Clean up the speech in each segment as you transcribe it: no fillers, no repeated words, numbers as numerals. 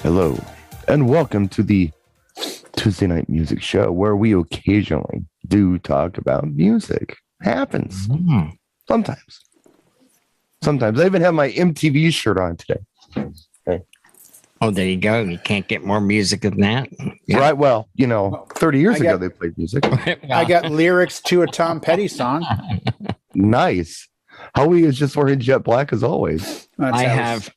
Hello, and welcome to the Tuesday Night Music Show, where we occasionally do talk about music. Happens. Sometimes. I even have my MTV shirt on today. Okay. Oh, there you go. You can't get more music than that. Yeah. Right. Well, 30 years ago, they played music. I got lyrics to a Tom Petty song. Nice. Howie is just wearing jet black as always. I have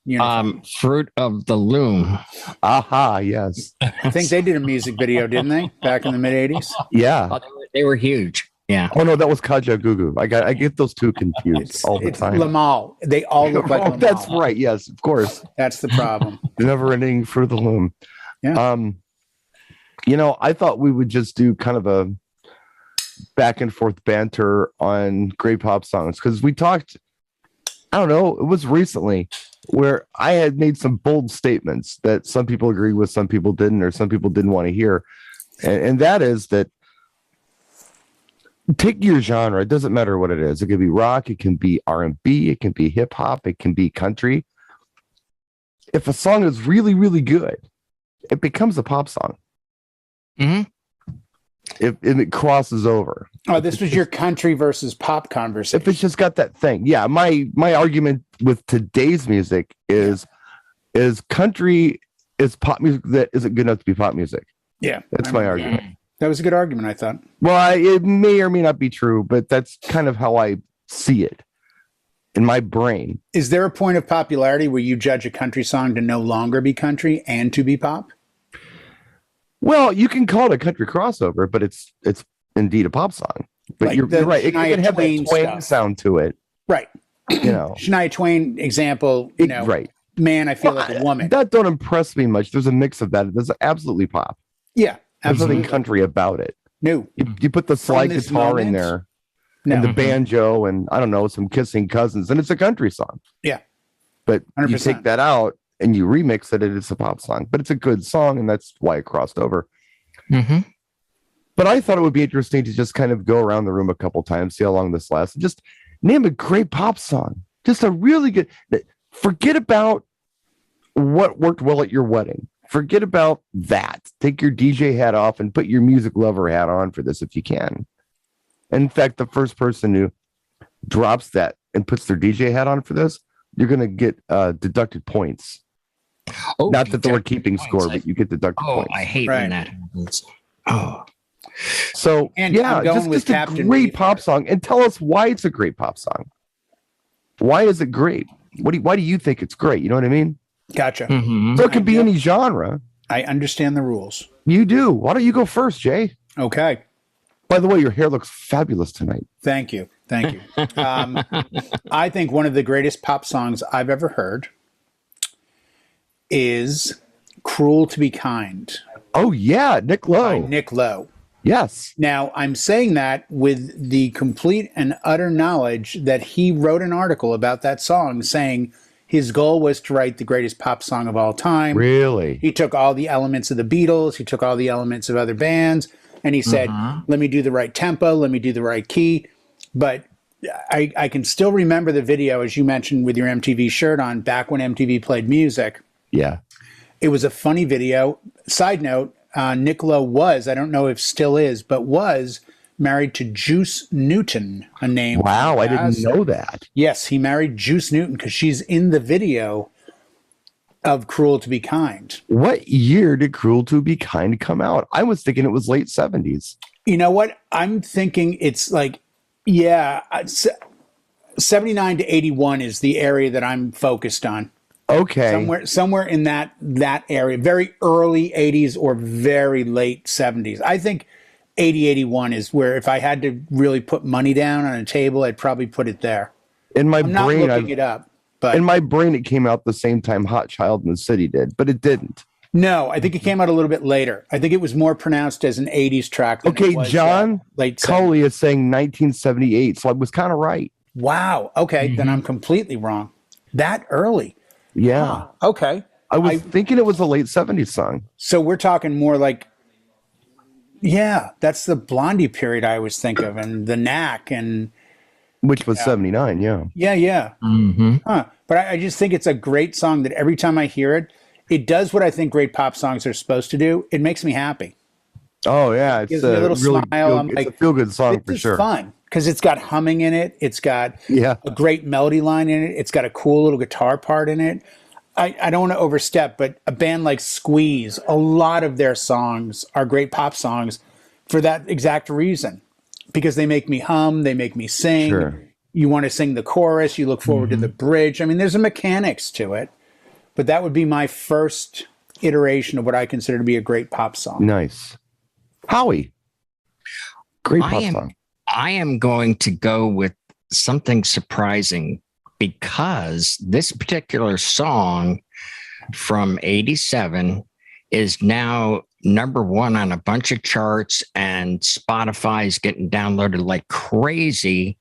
Fruit of the Loom. Aha, yes. I think they did a music video, didn't they? Back in the mid-'80s? Yeah. Oh, they were huge. Yeah. Oh, no, that was Kaja Gugu. I get those two confused all the time. Lamal. They all look like Lamal. That's right. Yes, of course. That's the problem. The never-ending Fruit of the Loom. Yeah. I thought we would just do kind of a back and forth banter on great pop songs, because we talked, I don't know, it was recently where I had made some bold statements that some people agreed with, some people didn't, or some people didn't want to hear. And that is that take your genre. It doesn't matter what it is. It can be rock. It can be R&B. It can be hip hop. It can be country. If a song is really, really good, it becomes a pop song. Mm-hmm. If it crosses over. Oh, this was your country versus pop conversation. If it's just got that thing. Yeah, my argument with today's music is country is pop music that isn't good enough to be pop music. Yeah. That's my argument. That was a good argument, I thought. Well, it may or may not be true, but that's kind of how I see it in my brain. Is there a point of popularity where you judge a country song to no longer be country and to be pop? Well, you can call it a country crossover, but it's indeed a pop song. But like you're right. It can have that twang sound to it. Right. Shania Twain example, right. Man, I feel like a woman. That don't impress me much. There's a mix of that. There's absolutely pop. Yeah. There's nothing country about it. No. You put the slide guitar in there and the banjo and, I don't know, some kissing cousins, and it's a country song. Yeah. But 100%. You take that out and you remix it, it's a pop song. But it's a good song, and that's why it crossed over. Mm-hmm. But I thought it would be interesting to just kind of go around the room a couple times, see how long this lasts, and just name a great pop song. Just a really good... Forget about what worked well at your wedding. Forget about that. Take your DJ hat off and put your music lover hat on for this if you can. In fact, the first person who drops that and puts their DJ hat on for this, you're going to get deducted points. Oh, not that they were keeping score, but you get deducted points. I hate when that happens. Oh. So, and just a great pop song. And tell us why it's a great pop song. Why is it great? Why do you think it's great? You know what I mean? Gotcha. Mm-hmm. So it could be any genre. I understand the rules. You do. Why don't you go first, Jay? Okay. By the way, your hair looks fabulous tonight. Thank you. I think one of the greatest pop songs I've ever heard is Cruel to Be Kind. Oh, yeah. Nick Lowe. By Nick Lowe. Yes. Now, I'm saying that with the complete and utter knowledge that he wrote an article about that song saying his goal was to write the greatest pop song of all time. Really? He took all the elements of the Beatles. He took all the elements of other bands. And he said, let me do the right tempo. Let me do the right key. But I can still remember the video, as you mentioned, with your MTV shirt on, back when MTV played music. Yeah. It was a funny video. Side note, Nick Lowe was, I don't know if still is, but was married to Juice Newton, a name. Wow, I didn't know that. Yes, he married Juice Newton because she's in the video of Cruel to Be Kind. What year did Cruel to Be Kind come out? I was thinking it was late 70s. You know what? I'm thinking it's like, 79 to 81 is the area that I'm focused on. Okay. Somewhere in that area, very early 80s or very late 70s. I think 80, 81 is where, if I had to really put money down on a table, I'd probably put it there. In my I'm brain, not looking it up. But in my brain, it came out the same time Hot Child in the City did, but it didn't. No, I think it came out a little bit later. I think it was more pronounced as an 80s track. Than Okay, it was, John late Coley is saying 1978, so I was kind of right. Wow. Okay, then I'm completely wrong. That early. Yeah. Okay. I was thinking it was a late 70s song. So we're talking more like, that's the Blondie period I always think of, and the Knack, and which was 79, yeah. Yeah. Mm-hmm. But I just think it's a great song that every time I hear it, it does what I think great pop songs are supposed to do. It makes me happy. Oh yeah, it's Gives me a little really smile. I'm it's like, a feel good song for this is sure. fun because it's got humming in it. It's got Yeah. a great melody line in it. It's got a cool little guitar part in it. I don't want to overstep, but a band like Squeeze, a lot of their songs are great pop songs for that exact reason, because they make me hum, they make me sing. Sure. You want to sing the chorus, you look forward to the bridge. I mean, there's a mechanics to it, but that would be my first iteration of what I consider to be a great pop song. Nice. Howie. Great pop song. I am going to go with something surprising, because this particular song from 87 is now #1 on a bunch of charts, and Spotify's getting downloaded like crazy.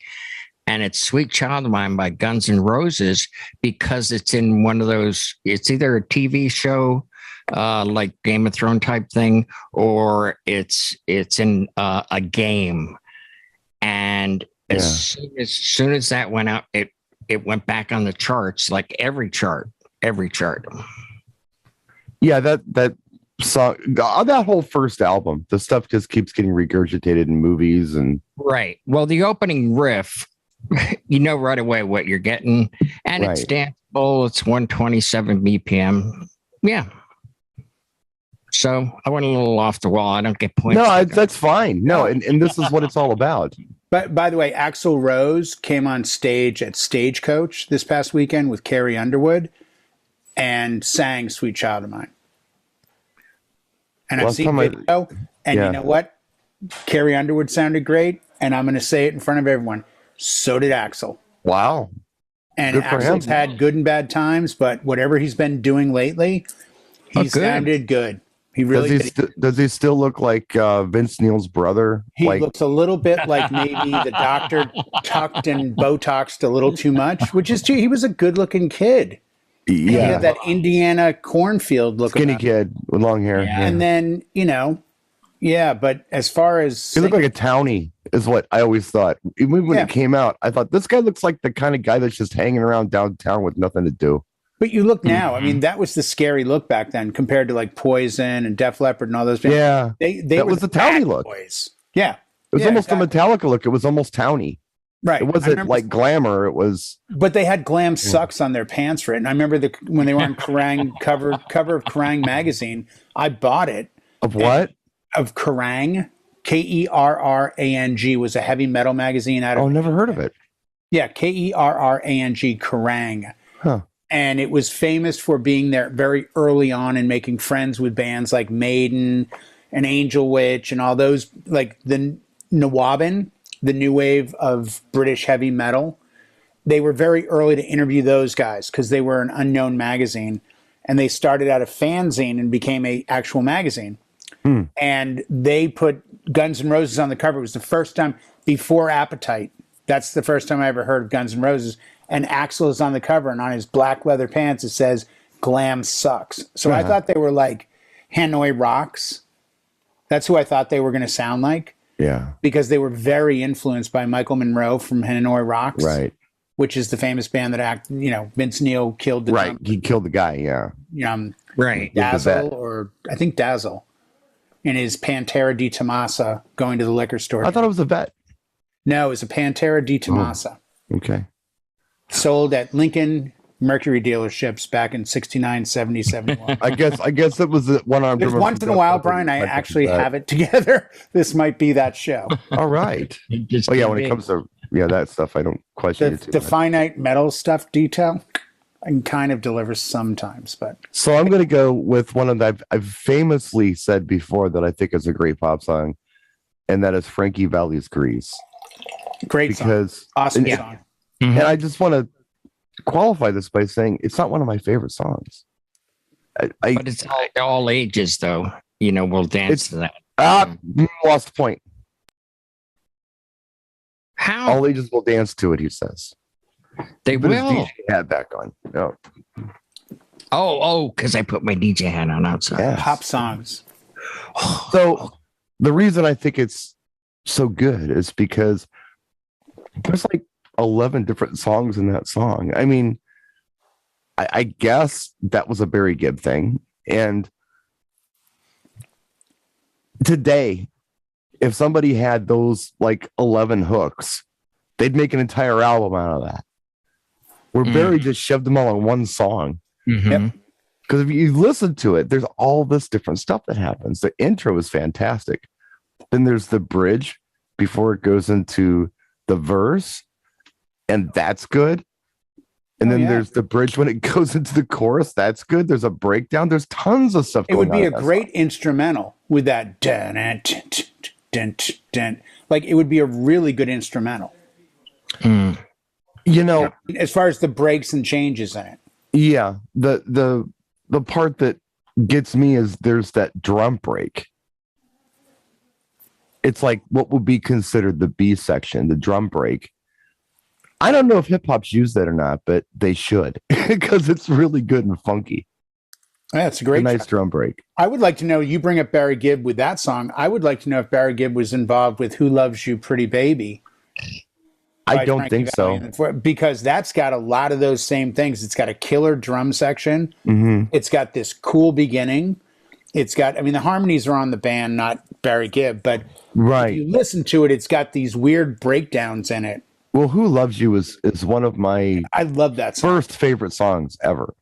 And it's Sweet Child of Mine by Guns N' Roses, because it's in one of those, it's either a TV show like Game of Thrones type thing, or it's in a game. And as soon as that went out, it went back on the charts, like every chart. Yeah, that song, that whole first album, the stuff just keeps getting regurgitated in movies and right. Well, the opening riff, you know right away what you're getting, and Right. it's danceable. It's 127 BPM. Yeah. So I went a little off the wall. I don't get points. no, that's fine. No, and this is what it's all about. But by the way, Axl Rose came on stage at Stagecoach this past weekend with Carrie Underwood and sang Sweet Child of Mine. And I've seen video, and you know what? Carrie Underwood sounded great, and I'm going to say it in front of everyone. So did Axl. Wow. And Good for Axl's him. had good and bad times, but whatever he's been doing lately, he sounded good. He really did. Does he still look like Vince Neil's brother? He like, looks a little bit like maybe the doctor tucked and Botoxed a little too much, which is true. He was a good-looking kid. He had that Indiana cornfield look. Skinny kid with long hair. Yeah. And then, but as far as He looked like a townie, is what I always thought. Even when it came out, I thought this guy looks like the kind of guy that's just hanging around downtown with nothing to do. But you look now, I mean, that was the scary look back then compared to like Poison and Def Leppard and all those bands. Yeah. They That were was the bad townie look. boys. Yeah. It was almost a Metallica look. It was almost towny. Right. It wasn't like glamour. It was. But they had glam sucks on their pants for it. And I remember when they were on Kerrang cover of Kerrang magazine, I bought it. Of what? Of Kerrang. Kerrang was a heavy metal magazine out of. Oh, never heard of it. Yeah, Kerrang, Kerrang. Huh. And it was famous for being there very early on and making friends with bands like Maiden and Angel Witch and all those, like the Nawabin, the new wave of British heavy metal. They were very early to interview those guys because they were an unknown magazine. And they started out a fanzine and became an actual magazine. And they put Guns N' Roses on the cover. It was the first time before Appetite. That's the first time I ever heard of Guns N' Roses. And Axl is on the cover, and on his black leather pants it says "Glam sucks." So I thought they were like Hanoi Rocks. That's who I thought they were going to sound like. Yeah. Because they were very influenced by Michael Monroe from Hanoi Rocks, Right. which is the famous band that Vince Neil killed the Right. He killed the guy. Yeah. Right. Dazzle, or I think Dazzle, in his Pantera di Tomasa going to the liquor store. I thought it was a vet. No, it was a Pantera di Tomasa. Okay. Sold at Lincoln Mercury dealerships back in 69, 70, 71. I guess it was the one arm. There's once in a while, Brian, I actually have it together. This might be that show. All right. Oh yeah, when it comes to that stuff, I don't question it too The much. finite metal stuff detail, I can kind of deliver sometimes, but So I'm going to go with one of that I've famously said before that I think is a great pop song, and that is Frankie Valli's "Grease." great song. Because Awesome and, song. and I just want to qualify this by saying it's not one of my favorite songs. But it's all ages, though. We'll dance to that. Lost the point. How? All ages will dance to it, he says. They Put his will. DJ hat back on. No. Because I put my DJ hat on outside. Yes. Pop songs. So the reason I think it's so good is because there's like 11 different songs in that song. I mean, I guess that was a Barry Gibb thing. And today, if somebody had those like 11 hooks, they'd make an entire album out of that. Where Barry just shoved them all in one song. Mm-hmm. Because if you listen to it, there's all this different stuff that happens. The intro is fantastic. Then there's the bridge before it goes into the verse, and that's good. And then there's the bridge when it goes into the chorus. That's good. There's a breakdown. There's tons of stuff. It would be a great instrumental with that dun, dun, dun. Like it would be a really good instrumental. You know, as far as the breaks and changes in it. Yeah, the part that gets me is there's that drum break. It's like what would be considered the B section, the drum break. I don't know if hip hop's used that or not, but they should because it's really good and funky. That's a great, nice drum break. I would like to know. You bring up Barry Gibb with that song. I would like to know if Barry Gibb was involved with "Who Loves You, Pretty Baby." I don't think so, because that's got a lot of those same things. It's got a killer drum section. It's got this cool beginning. It's got, I mean, the harmonies are on the band, not Barry Gibb, but if you listen to it, it's got these weird breakdowns in it. Well, "Who Loves You" is one of my I love that song. First favorite songs ever.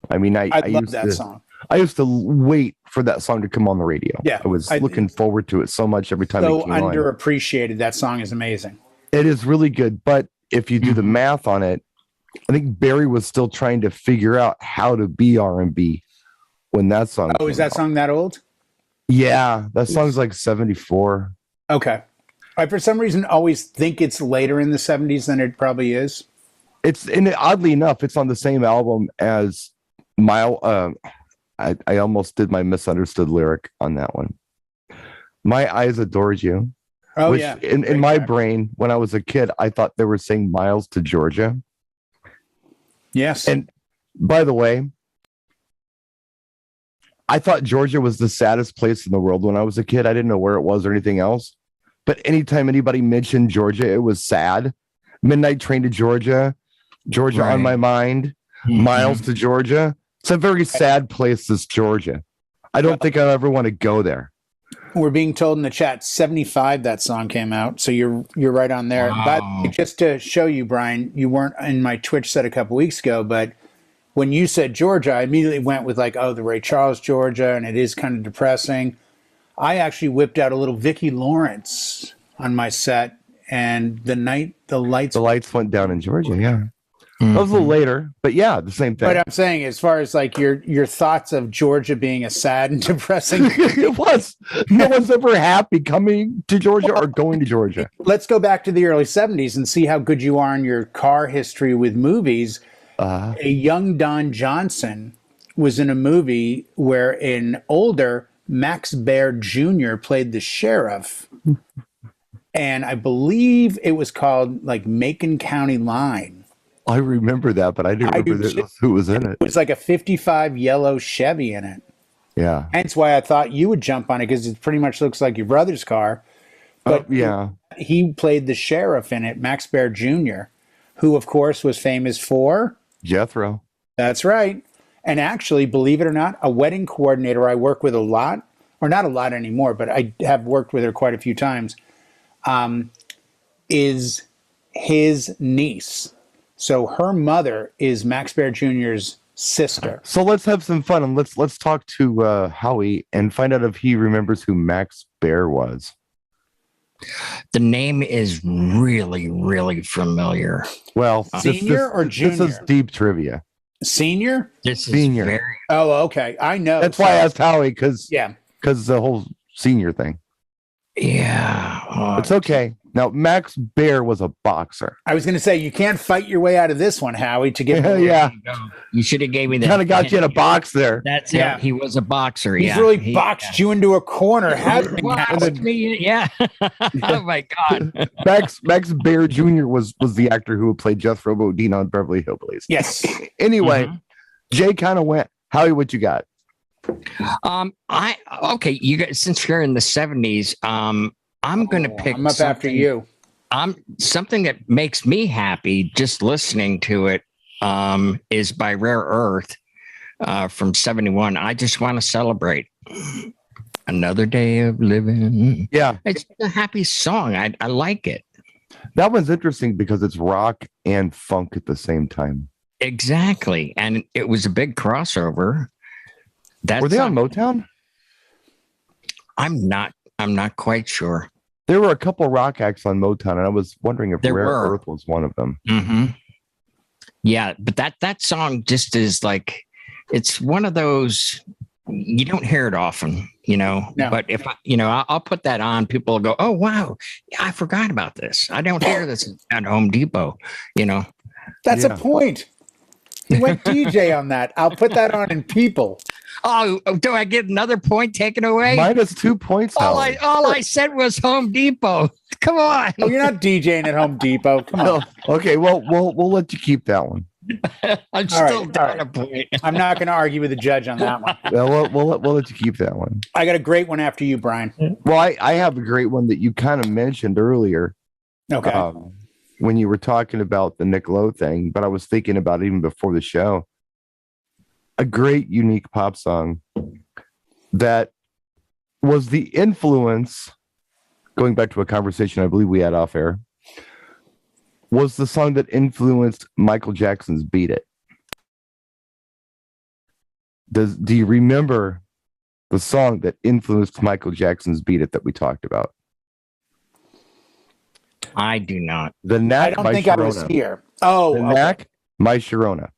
I mean, I love that song. I used to wait for that song to come on the radio. Yeah, I was looking forward to it so much every time it came on. So underappreciated. That song is amazing. It is really good, but if you do the math on it, I think Barry was still trying to figure out how to be R&B when that song. Oh, is that song that old? Yeah, that song's like 74. Okay. I, for some reason, always think it's later in the 70s than it probably is. Oddly enough, it's on the same album as I almost did my misunderstood lyric on that one. "My Eyes Adored You." Oh, which in my brain, when I was a kid, I thought they were saying Miles to Georgia. Yes. And by the way, I thought Georgia was the saddest place in the world when I was a kid. I didn't know where it was or anything else. But anytime anybody mentioned Georgia, it was sad. "Midnight Train to Georgia," "Georgia on My Mind," "Miles to Georgia." It's a very sad place, this Georgia. I don't think I ever want to go there. We're being told in the chat, 75 that song came out, so you're right on there. Wow. But just to show you, Brian, you weren't in my Twitch set a couple weeks ago, but when you said Georgia, I immediately went with like, oh, the Ray Charles Georgia, and it is kind of depressing. I actually whipped out a little Vicki Lawrence on my set, and the lights went down in Georgia. Yeah. That was a little later, but yeah, the same thing. But I'm saying, as far as like your thoughts of Georgia being a sad and depressing, it was. No one's ever happy coming to Georgia or going to Georgia. Let's go back to the early 70s and see how good you are in your car history with movies. A young Don Johnson was in a movie where an older Max Baer Jr. played the sheriff. And I believe it was called like Macon County Line. I remember that, but I didn't remember who was in it. It was like a 55 yellow Chevy in it. Yeah. Hence why I thought you would jump on it, because it pretty much looks like your brother's car. But yeah, he played the sheriff in it, Max Baer Jr., who, of course, was famous for Jethro. That's right. And actually, believe it or not, a wedding coordinator I work with a lot, or not a lot anymore, but I have worked with her quite a few times, is his niece. So her mother is Max Baer Jr.'s sister. So let's have some fun, and let's talk to Howie and find out if he remembers who Max Baer was. The name is really, really familiar. Well, senior or junior? This is deep trivia. Senior? This is senior. Very... Oh, okay. I know. That's why I asked Howie, because the whole senior thing. Yeah. It's okay. Now, Max Baer was a boxer. I was going to say, you can't fight your way out of this one, Howie, to get You should have gave me that. Kind of got you in a box there. That's it. He was a boxer. He's really boxed you into a corner, hasn't he? Yeah. Oh, my God. Max Baer Jr. was the actor who played Jethro Bodine on Beverly Hillbillies. Yes. Anyway, Jay kind of went, Howie, what you got? Okay, you guys, since you're in the 70s, I'm going to pick. I'm up after you. Something that makes me happy just listening to it is by Rare Earth. from 71. I just want to celebrate another day of living. Yeah. It's a happy song. I like it. That one's interesting because it's rock and funk at the same time. Exactly. And it was a big crossover. Were they on Motown? I'm not quite sure. There were a couple rock acts on Motown, and I was wondering if There Rare were. Earth was one of them. Mm-hmm. Yeah, but that song just is like, it's one of those, you don't hear it often, No. But if I'll put that on, people will go, oh wow, yeah, I forgot about this. I don't hear this at Home Depot. That's a point. He went DJ on that. I'll put that on in People. Oh, do I get another point taken away? Minus 2 points. all I said was Home Depot. Come on. Oh, you're not DJing at Home Depot. Come on. Okay, well, we'll let you keep that one. I'm All still right, down all right. a point. I'm not going to argue with the judge on that one. Well, we'll let you keep that one. I got a great one after you, Brian. Well, I have a great one that you kind of mentioned earlier. Okay. When you were talking about the Nick Lowe thing, but I was thinking about it even before the show. A great, unique pop song that was the influence, going back to a conversation I believe we had off air, was the song that influenced Michael Jackson's Beat It. Do you remember the song that influenced Michael Jackson's Beat It that we talked about? I do not. The I Knack don't by think Sharona. I was here. Oh, The okay. Knack by Sharona.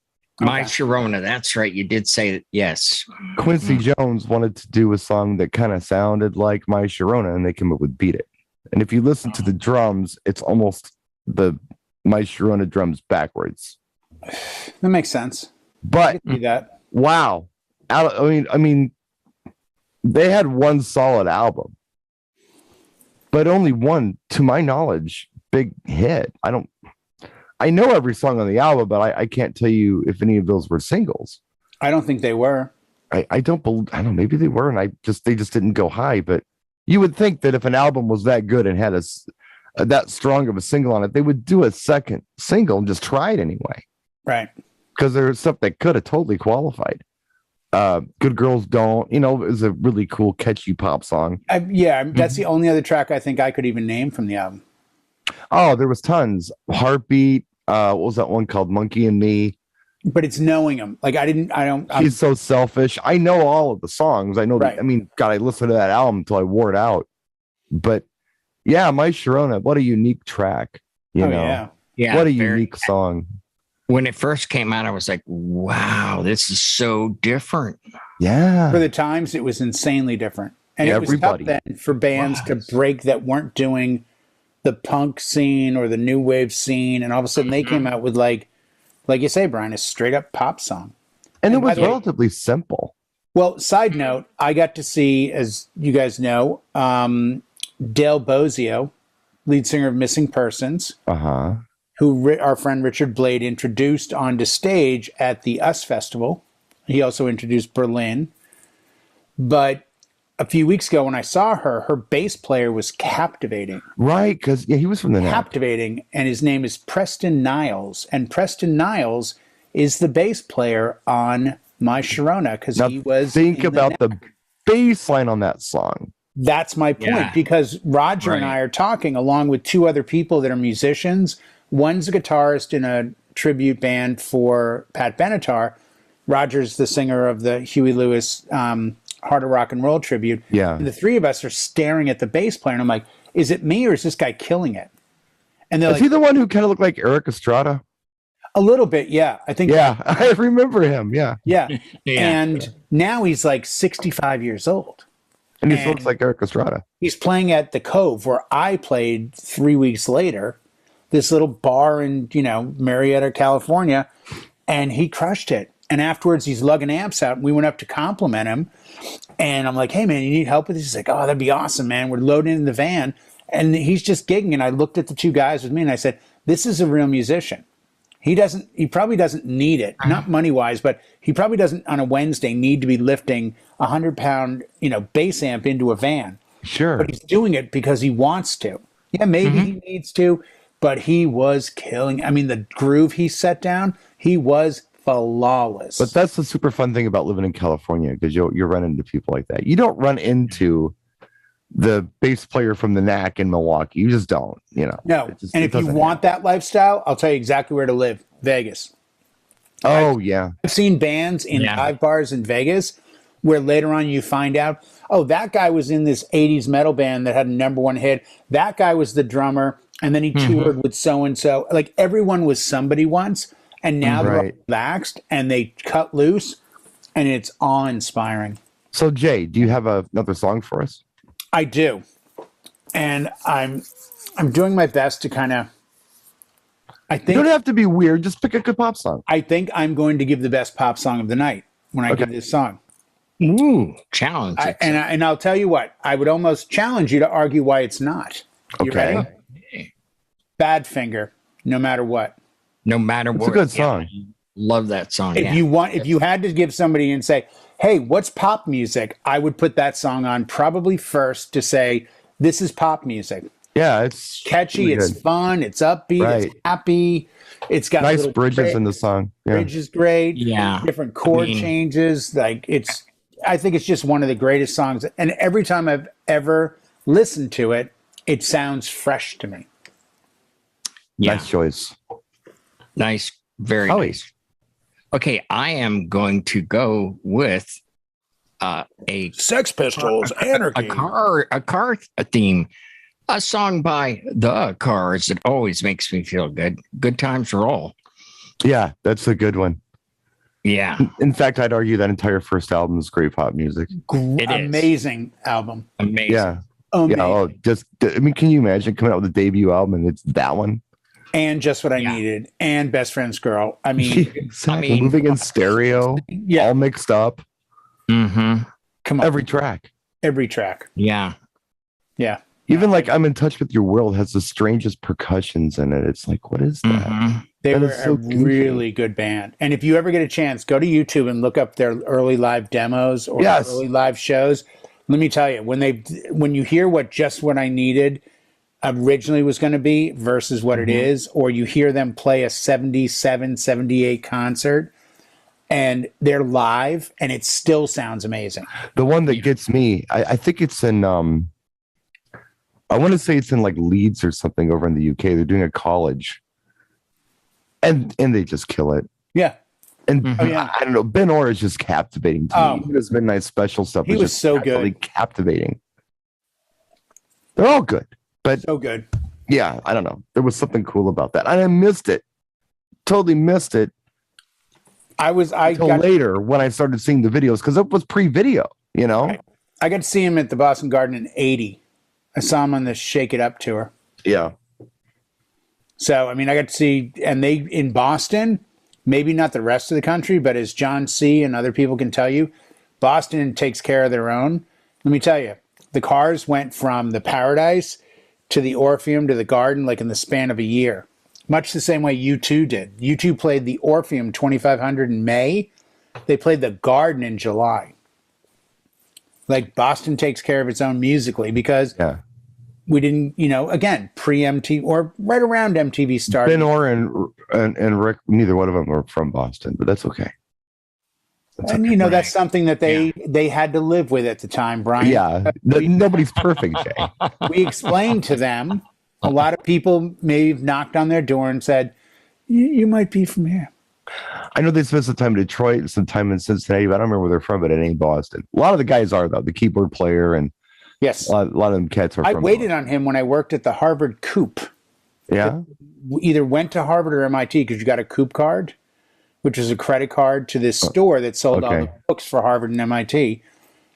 My Okay. Sharona, that's right. You did say that. Yes. Quincy Jones wanted to do a song that kind of sounded like My Sharona, and they came up with Beat It. And if you listen to the drums, it's almost the My Sharona drums backwards. That makes sense. I But can see that. wow, I mean, they had one solid album, but only one, to my knowledge, big hit. I know every song on the album, but I can't tell you if any of those were singles. I don't think they were. I don't know, maybe they were, and they just didn't go high. But you would think that if an album was that good and had that strong of a single on it, they would do a second single and just try it anyway. Right. Because there's stuff that could have totally qualified. Good Girls Don't, it was a really cool, catchy pop song. That's the only other track I think I could even name from the album. Oh, there was tons. Heartbeat. What was that one called? Monkey and Me. But it's knowing them. Like I'm He's So Selfish. I know all of the songs. I know. Right. God, I listened to that album until I wore it out. But yeah, My Sharona. What a unique track. yeah. Yeah. What a unique song. When it first came out, I was like, wow, this is so different. Yeah. For the times, it was insanely different. And Everybody. it was tough then for bands to break that weren't doing the punk scene or the new wave scene. And all of a sudden they came out with like you say, Brian, a straight up pop song. And it by was the way- relatively simple. Well, side note, I got to see, as you guys know, Dale Bozio, lead singer of Missing Persons, Uh-huh. who our friend Richard Blade introduced onto stage at the US Festival. He also introduced Berlin. But a few weeks ago when I saw her bass player was captivating. Right, because he was from the Knack. Captivating, and his name is Preston Niles. And Preston Niles is the bass player on My Sharona because Now he was think in about the bass line on that song. That's my point, Yeah. because Roger and I are talking along with two other people that are musicians. One's a guitarist in a tribute band for Pat Benatar. Roger's the singer of the Huey Lewis Heart of Rock and Roll tribute. Yeah. And the three of us are staring at the bass player, and I'm like, is it me or is this guy killing it? And they're Is like, he the one who kind of looked like Eric Estrada? a little bit, yeah. I think, Yeah, I remember him. Yeah. yeah. Yeah. And now he's like 65 years old. And he And- looks like Eric Estrada. He's playing at the Cove where I played 3 weeks later, this little bar in, Marietta, California, and he crushed it. And afterwards he's lugging amps out and we went up to compliment him. And I'm like, hey man, you need help with this? He's like, oh, that'd be awesome, man. We're loading in the van. And he's just gigging. And I looked at the two guys with me and I said, this is a real musician. He probably doesn't need it, not money wise, but he probably doesn't on a Wednesday need to be lifting 100-pound, bass amp into a van. Sure. But he's doing it because he wants to. Yeah, maybe he needs to, but he was killing. I mean, the groove he set down, he was flawless. But that's the super fun thing about living in California, because you'll run into people like that. You don't run into the bass player from the Knack in Milwaukee. You just don't, No. And if you want that lifestyle, I'll tell you exactly where to live. Vegas. Oh, yeah. I've seen bands in dive bars in Vegas where later on you find out, oh, that guy was in this 80s metal band that had a #1 hit. That guy was the drummer, and then he toured with so-and-so. Like, everyone was somebody once, and now they're all relaxed, and they cut loose, and it's awe-inspiring. So, Jay, do you have another song for us? I do. And I'm doing my best to kind of, I think. You don't have to be weird. Just pick a good pop song. I think I'm going to give the best pop song of the night when I give this song. Ooh, challenge. And I'll tell you what, I would almost challenge you to argue why it's not. You ready? Badfinger, No Matter What. No matter what. It's a good song. Love that song. If you had to give somebody and say, hey, what's pop music? I would put that song on probably first to say, this is pop music. Yeah, it's catchy, really it's good. Fun, it's upbeat, it's happy. It's got nice bridges in the song. Yeah. Bridge is great. Yeah. Different chord changes. Like, I think it's just one of the greatest songs. And every time I've ever listened to it, it sounds fresh to me. Yeah. Nice choice. Nice. Very nice. Okay, I am going to go with a Sex Pistols, Anarchy. A car theme. A song by The Cars that always makes me feel good. Good Times Roll. Yeah, that's a good one. Yeah. In fact, I'd argue that entire first album is great pop music. Amazing album. Amazing. Yeah. Amazing. Yeah. Can you imagine coming out with a debut album and it's that one? And Just What I Needed, and Best Friend's Girl. I mean, moving in stereo, all mixed up. Mm-hmm. Come on. Every track. Yeah. Yeah. Even like I'm in Touch with Your World has the strangest percussions in it. It's like, what is that? Mm-hmm. They were a really good band. And if you ever get a chance, go to YouTube and look up their early live demos or early live shows. Let me tell you, when you hear what Just What I Needed originally was going to be versus what it is, or you hear them play a 77, 78 concert and they're live and it still sounds amazing. The one that gets me, I think it's in, I want to say it's in like Leeds or something over in the UK. They're doing a college and they just kill it. Yeah. And I don't know, Ben Orr is just captivating to me. His Midnight Special stuff he was so good. Captivating. They're all good. But so good. Yeah, I don't know. There was something cool about that. And I missed it. Totally missed it. Until later when I started seeing the videos, because it was pre-video, I got to see him at the Boston Garden in 80. I saw him on the Shake It Up tour. Yeah. So, I mean, I got to see, and they in Boston, maybe not the rest of the country, but as John C. and other people can tell you, Boston takes care of their own. Let me tell you, the Cars went from the Paradise to the Orpheum to the Garden like in the span of a year. Much the same way U2 did. U2 played the Orpheum 2500 in May. They played the Garden in July. Like, Boston takes care of its own musically because we didn't, again, pre-MTV or right around MTV started. Ben Orr and Rick, neither one of them were from Boston, but that's okay. That's something that they had to live with at the time, Brian. Yeah, nobody's perfect, Jay. We explained to them. A lot of people may have knocked on their door and said, you might be from here. I know they spent some time in Detroit, some time in Cincinnati, but I don't remember where they're from, but it ain't Boston. A lot of the guys are, though, the keyboard player, and a lot of them cats are from I waited on him when I worked at the Harvard Coop. Yeah? Either went to Harvard or MIT because you got a Coop card, which is a credit card to this store that sold all the books for Harvard and MIT.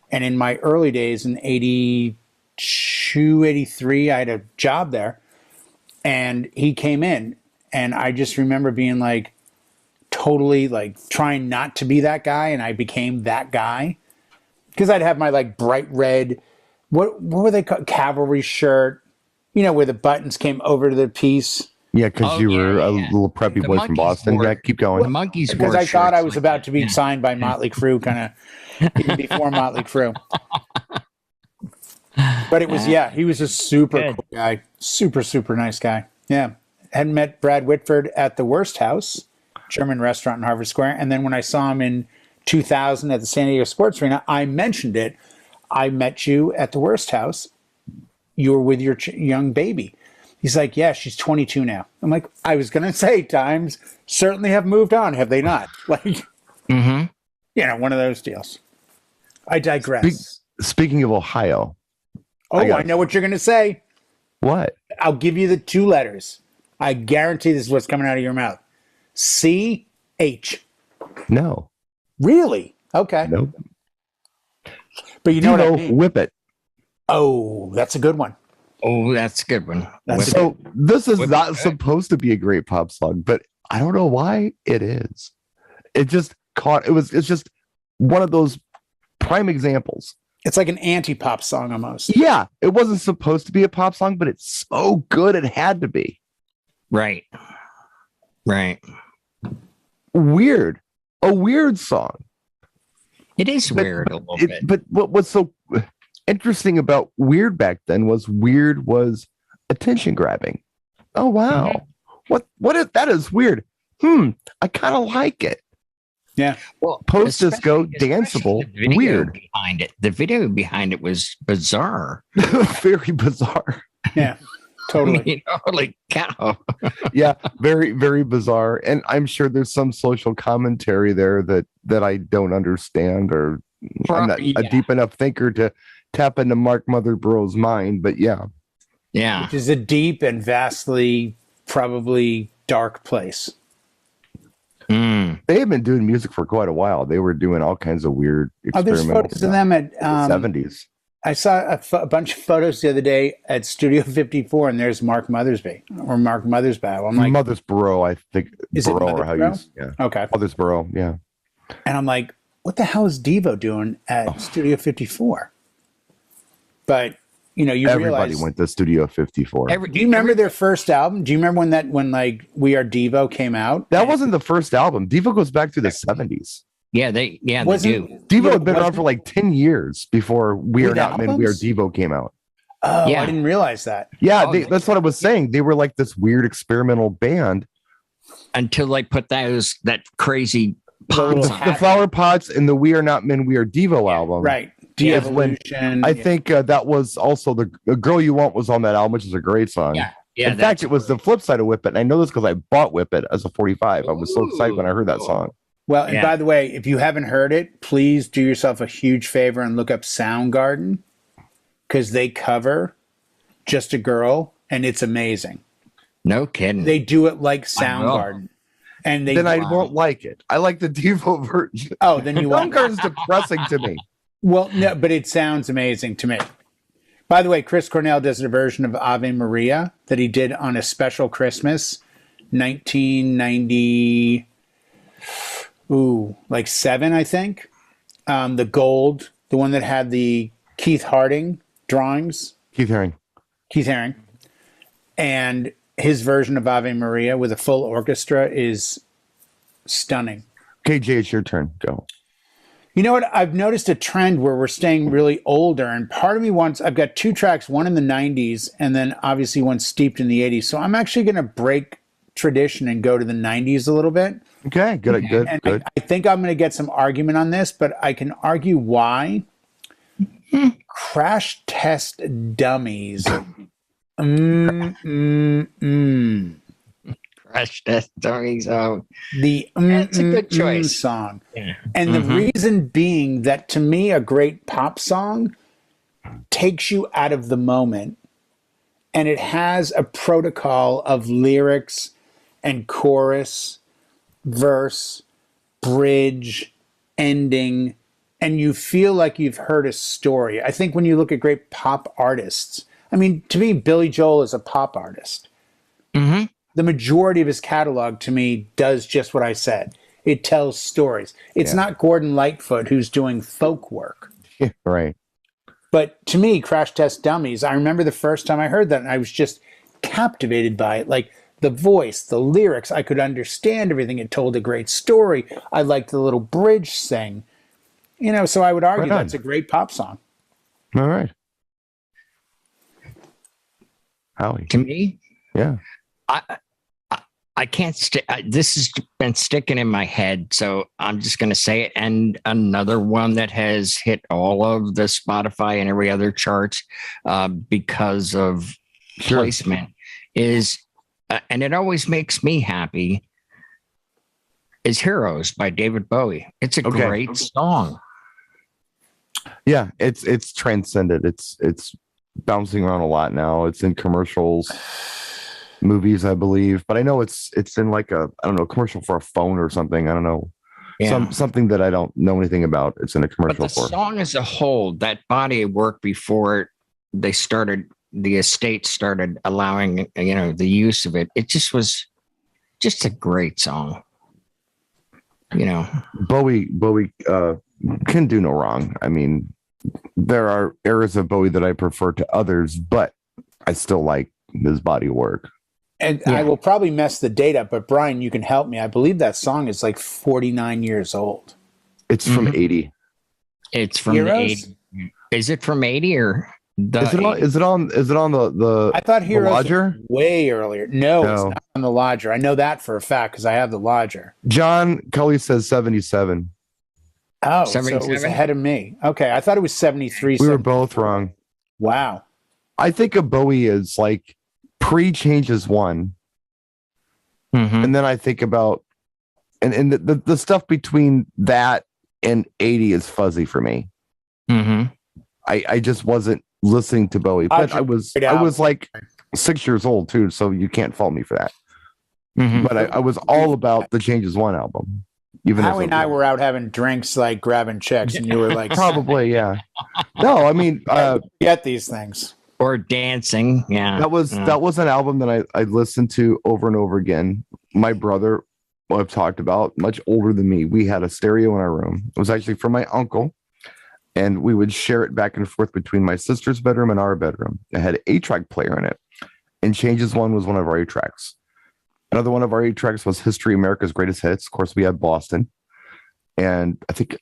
And in my early days in 82, 83, I had a job there. And he came in. And I just remember being like, totally like trying not to be that guy. And I became that guy. Because I'd have my like bright red, what were they called? Cavalry shirt, where the buttons came over to the piece. Yeah, because you were a little preppy boy from Boston. Yeah, keep going. The Monkeys because I thought I was about to be signed by Motley Crue, kind of even before Motley Crue. But it was he was a super cool guy, super nice guy. Yeah, had met Brad Whitford at the Worst House German restaurant in Harvard Square. And then when I saw him in 2000 at the San Diego Sports Arena, I mentioned it. I met you at the Worst House. You were with your young baby. He's like, yeah, she's 22 now. I'm like, I was going to say times certainly have moved on, have they not? Like, one of those deals. I digress. Speaking of Ohio. Oh, I know what you're going to say. What? I'll give you the 2 letters. I guarantee this is what's coming out of your mouth. C-H. No. Really? Okay. Nope. But you know what I mean? Whip It. Oh, that's a good one. Oh, that's a good one. So this is not supposed to be a great pop song, but I don't know why it is. It just caught. It's just one of those prime examples. It's like an anti-pop song almost. Yeah, it wasn't supposed to be a pop song, but it's so good it had to be. Right. Weird. A weird song. It is weird a little bit. But what was so interesting about Weird back then was Weird was attention grabbing. Oh wow. What if that is weird? I kind of like it. Yeah. Well, post disco, danceable, weird. Behind it. The video behind it was bizarre. Very bizarre. Yeah. Totally. Holy cow. Yeah, very, very bizarre. And I'm sure there's some social commentary there that I don't understand, or I'm not a deep enough thinker to tap into Mark Motherbro's mind, but yeah. Yeah. Which is a deep and vastly probably dark place. They have been doing music for quite a while. They were doing all kinds of weird experimental there's photos of them at the 70s. I saw a bunch of photos the other day at Studio 54, and there's Mark Mothersbaugh. I'm like, Mothersboro, I think. Is it or how Mothersboro? Yeah. Okay. Mothersboro, yeah. And I'm like, what the hell is Devo doing at Studio 54? But everybody realize, went to Studio 54. Do you remember their first album? Do you remember when like We Are Devo came out? That wasn't the first album. Devo goes back to the 70s. Yeah, they do. Devo had been around for like 10 years before We Are Not Men, We Are Devo came out. Oh, yeah. I didn't realize that. Yeah, that's what I was saying. They were like this weird experimental band until they put that crazy the Flower Pots and the We Are Not Men, We Are Devo album. Right. De-Evolution. I think that was also the Girl You Want was on that album, which is a great song. Yeah. In fact, it was the flip side of Whip It. And I know this because I bought Whip It as a 45. I was so excited when I heard that song. Well, and by the way, if you haven't heard it, please do yourself a huge favor and look up Soundgarden, because they cover Just a Girl, and it's amazing. No kidding. They do it like Soundgarden. And I won't like it. I like the Devo version. Oh, then you won't. Soundgarden's depressing to me. Well, no, but it sounds amazing to me. By the way, Chris Cornell does a version of Ave Maria that he did on a special Christmas, 1990. Like 7, I think. The gold, the one that had the Keith Haring drawings. Keith Haring. And his version of Ave Maria with a full orchestra is stunning. KJ, it's your turn. Go. You know what? I've noticed a trend where we're staying really older, and part of me wants, I've got 2 tracks, one in the 90s, and then obviously one steeped in the 80s. So I'm actually going to break tradition and go to the 90s a little bit. Okay, good. I think I'm going to get some argument on this, but I can argue why. Crash Test Dummies. Crash Test Dummies. That's a good choice. Song. Yeah. And the reason being that, to me, a great pop song takes you out of the moment, and it has a protocol of lyrics and chorus, verse, bridge, ending, and you feel like you've heard a story. I think when you look at great pop artists, I mean, to me, Billy Joel is a pop artist. Mm-hmm. The majority of his catalog, to me, does just what I said. It tells stories. It's not Gordon Lightfoot who's doing folk work. Right. But to me, Crash Test Dummies, I remember the first time I heard that, and I was just captivated by it. Like, the voice, the lyrics, I could understand everything. It told a great story. I liked the little bridge sing. So I would argue that's a great pop song. All right. Howie. To me? Yeah. I can't this has been sticking in my head, so I'm just going to say it. And another one that has hit all of the Spotify and every other chart because of placement is, and it always makes me happy, is Heroes by David Bowie. It's a great song. Yeah, it's transcended. It's bouncing around a lot now. It's in commercials, movies, I believe, but I know it's in like a, I don't know, commercial for a phone or something. I don't know. Yeah. Something that I don't know anything about. It's in a commercial but the song as a whole, that body of work before the estate started allowing, the use of it. It just was just a great song. Bowie can do no wrong. I mean, there are eras of Bowie that I prefer to others, but I still like his body of work. And I will probably mess the date up, but Brian, you can help me. I believe that song is like 49 years old. It's from 80. It's from the 80. Is it from 80 or is it on the I thought Heroes Lodger? Was way earlier. No, it's not on the Lodger. I know that for a fact because I have the Lodger. John Cully says 77. Oh, 77? So it was ahead of me. Okay, I thought it was 73. We were both wrong. Wow. I think of Bowie as like pre-Changes One. And then I think about and the stuff between that and 80 is fuzzy for me. I just wasn't listening to Bowie, but I was like 6 years old too, so you can't fault me for that. But I was all about the Changes One album. Even Howie and I were out having drinks, like grabbing chicks, and you were like, probably, yeah. No, I mean, get these things or dancing. Yeah, that was an album that I listened to over and over again. My brother, who I've talked about, much older than me, we had a stereo in our room. It was actually from my uncle, and we would share it back and forth between my sister's bedroom and our bedroom. It had an 8-track player in it, and Changes One was one of our 8 tracks. Another one of our 8 tracks was History America's Greatest Hits. Of course, we had Boston. And I think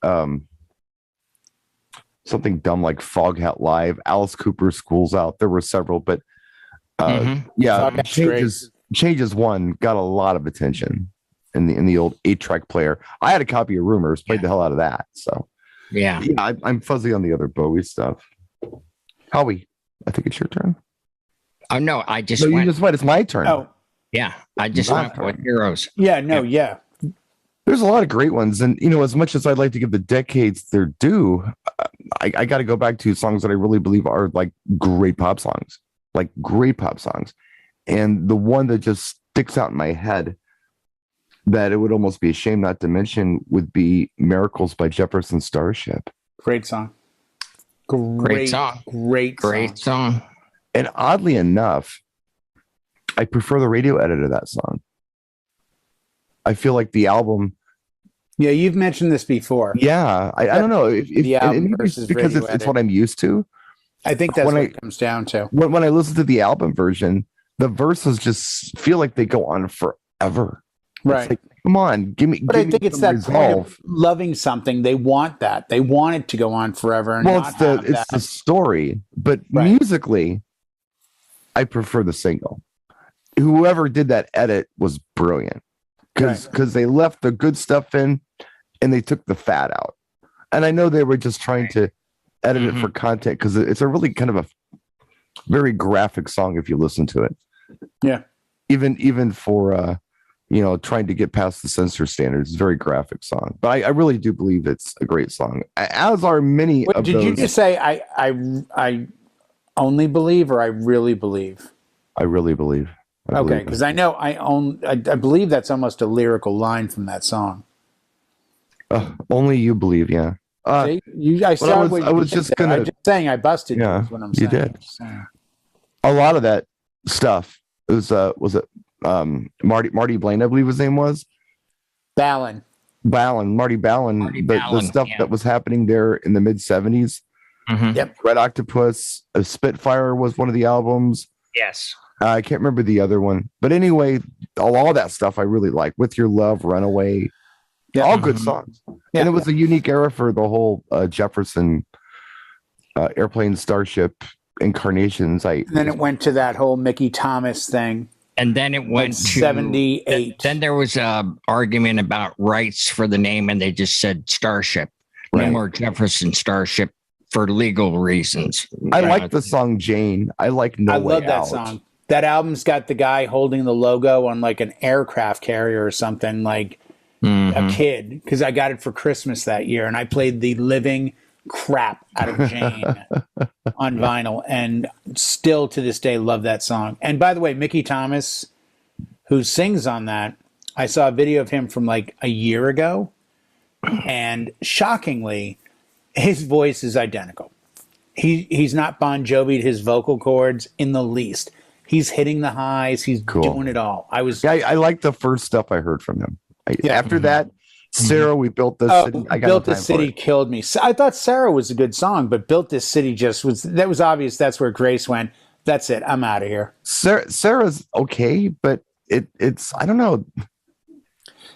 something dumb like Foghat Live, Alice Cooper's School's Out. There were several, but Changes One got a lot of attention in the old 8-track player. I had a copy of Rumors, played the hell out of that. So I'm fuzzy on the other Bowie stuff. Howie, I think it's your turn. Oh no, I just you just went. It's my turn. Oh. Yeah, I just went with Heroes. Yeah, no, yeah. There's a lot of great ones. And, as much as I'd like to give the decades their due, I got to go back to songs that I really believe are like great pop songs. And the one that just sticks out in my head that it would almost be a shame not to mention would be Miracles by Jefferson Starship. Great song. Great song. And oddly enough, I prefer the radio edit of that song. I feel like the album. Yeah, you've mentioned this before. Yeah, I don't know if the album versus because it's what I'm used to. I think that's what it comes down to. When I listen to the album version, the verses just feel like they go on forever. Right. It's like, come on, give me. But I think it's that point of loving something. They want that. They want it to go on forever. And it's the story, but musically, I prefer the single. Whoever did that edit was brilliant because they left the good stuff in and they took the fat out. And I know they were just trying to edit it for content because it's a really kind of a very graphic song if you listen to it. Yeah. Even for trying to get past the censor standards, it's a very graphic song. But I really do believe it's a great song. As are many of those. Did you just say I only believe or I really believe? I really believe. Okay, because I know I believe that's almost a lyrical line from that song. Only you believe, yeah. See, I was just saying I busted. Yeah, what I'm you saying. did. A lot of that stuff was it Marty Blaine, I believe his name was. Marty Ballin. The stuff that was happening there in the mid 70s. Yep. Red Octopus, Spitfire was one of the albums. Yes. I can't remember the other one, but anyway, all that stuff I really like. With Your Love, Runaway, all good songs. And it was a unique era for the whole Jefferson Airplane Starship incarnations. And then it went to that whole Mickey Thomas thing. And then it went to 78. Then there was a argument about rights for the name, and they just said Starship, no more Jefferson Starship for legal reasons. I like the song Jane. I like No Way Out. I love that song. That album's got the guy holding the logo on like an aircraft carrier or something, like a kid, because I got it for Christmas that year, and I played the living crap out of Jane on vinyl, and still to this day love that song. And by the way, Mickey Thomas, who sings on that, I saw a video of him from like a year ago, and shockingly, his voice is identical. He's not Bon Jovi, his vocal cords in the least. He's hitting the highs. He's doing it all. I like the first stuff I heard from him. After that, Sarah, We Built This City. I got Built This City killed me. I thought Sarah was a good song, but Built This City that was obvious. That's where Grace went. That's it. I'm out of here. Sarah's okay, but it's I don't know.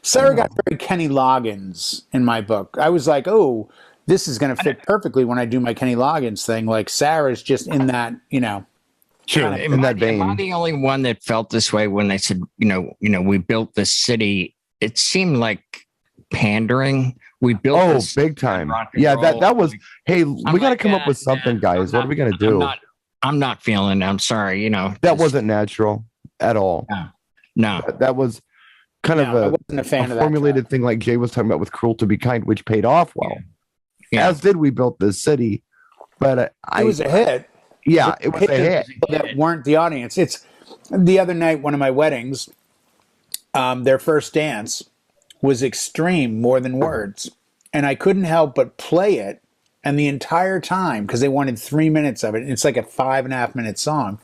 Sarah got very Kenny Loggins in my book. I was like, oh, this is going to fit perfectly when I do my Kenny Loggins thing. Like Sarah's just in that, Sure, in that vein. Am I the only one that felt this way when they said, we built this city? It seemed like pandering. We built this big time. Yeah, that was. Hey, we got to come up with something, guys. What are we gonna do? I'm not feeling. I'm sorry. That wasn't natural at all. No. That was kind of I wasn't a fan of that formulated thing, like Jay was talking about with "Cruel to Be Kind," which paid off well. Yeah. As did We Built This City, but it was a hit. Yeah, it was a hit. That weren't the audience. It's the other night, one of my weddings. Their first dance was extreme, more than words, and I couldn't help but play it, and the entire time, because they wanted 3 minutes of it, it's like a 5.5 minute song,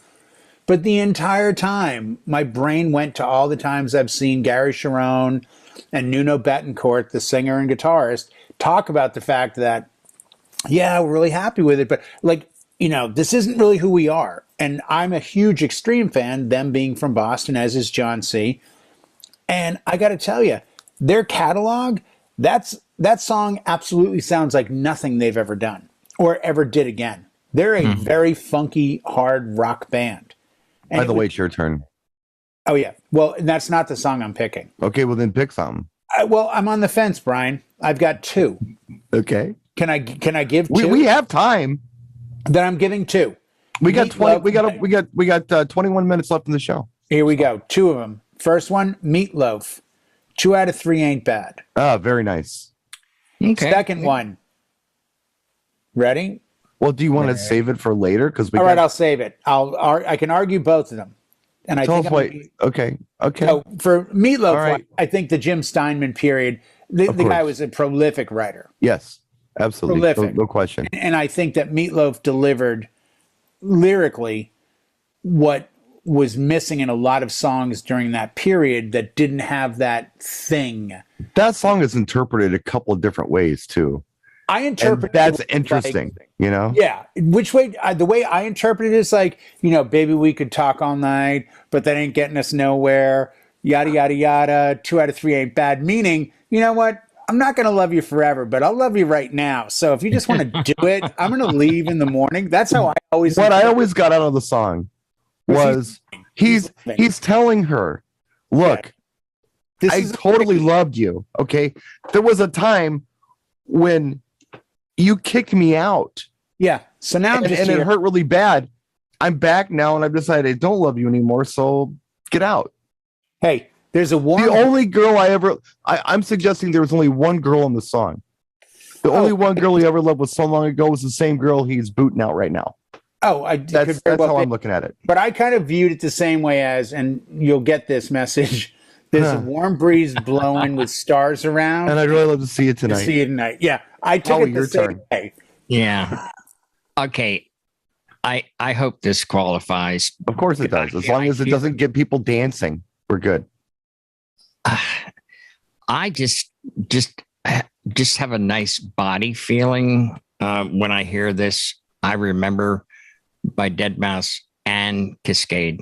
but the entire time my brain went to all the times I've seen Gary Cherone and Nuno Betancourt, the singer and guitarist, talk about the fact that we're really happy with it, but this isn't really who we are. And I'm a huge Extreme fan, them being from Boston, as is John C. And I got to tell you, their catalog, that song absolutely sounds like nothing they've ever done or ever did again. They're a very funky, hard rock band. And by the way, it's your turn. Oh, yeah. Well, that's not the song I'm picking. Okay, well, then pick some. I'm on the fence, Brian. I've got two. Okay. Can I give two? We have time. Then I'm giving two. We got 20. We got 21 minutes left in the show. Here we go. Two of them. First one, Meatloaf. 2 out of 3 ain't bad. Ah, very nice. Okay. Second one. Ready? Well, do you want to save it for later? All right, I'll save it. I can argue both of them. And I think okay. So for Meatloaf, I think the Jim Steinman period. The guy was a prolific writer. Yes, absolutely, prolific. No question. And I think that Meatloaf delivered lyrically what was missing in a lot of songs during that period that didn't have that thing. That song is interpreted a couple of different ways too. I interpret that's interesting, Yeah. Which way? The way I interpret it is like, baby, we could talk all night, but that ain't getting us nowhere. Yada, yada, yada. 2 out of 3 ain't bad. Meaning, you know what? I'm not going to love you forever, but I'll love you right now. So if you just want to do it, I'm going to leave in the morning. That's how I always. What I always got out of the song was he's telling her, look, I totally loved you. Okay. There was a time when you kicked me out. Yeah. So now and it hurt really bad. I'm back now and I've decided I don't love you anymore. So get out. Hey, there's the only girl I'm suggesting there was only one girl in the song. The only one girl he ever loved was so long ago was the same girl he's booting out right now. Oh, that's how I'm looking at it. But I kind of viewed it the same way as, and you'll get this message. There's a warm breeze blowing with stars around. And I'd really love to see it tonight. Yeah. I took it the same way. Yeah. Okay. I hope this qualifies. Of course it does. As long as it doesn't get people dancing, we're good. I just have a nice body feeling when I hear this. I remember by Deadmau5 and Cascade.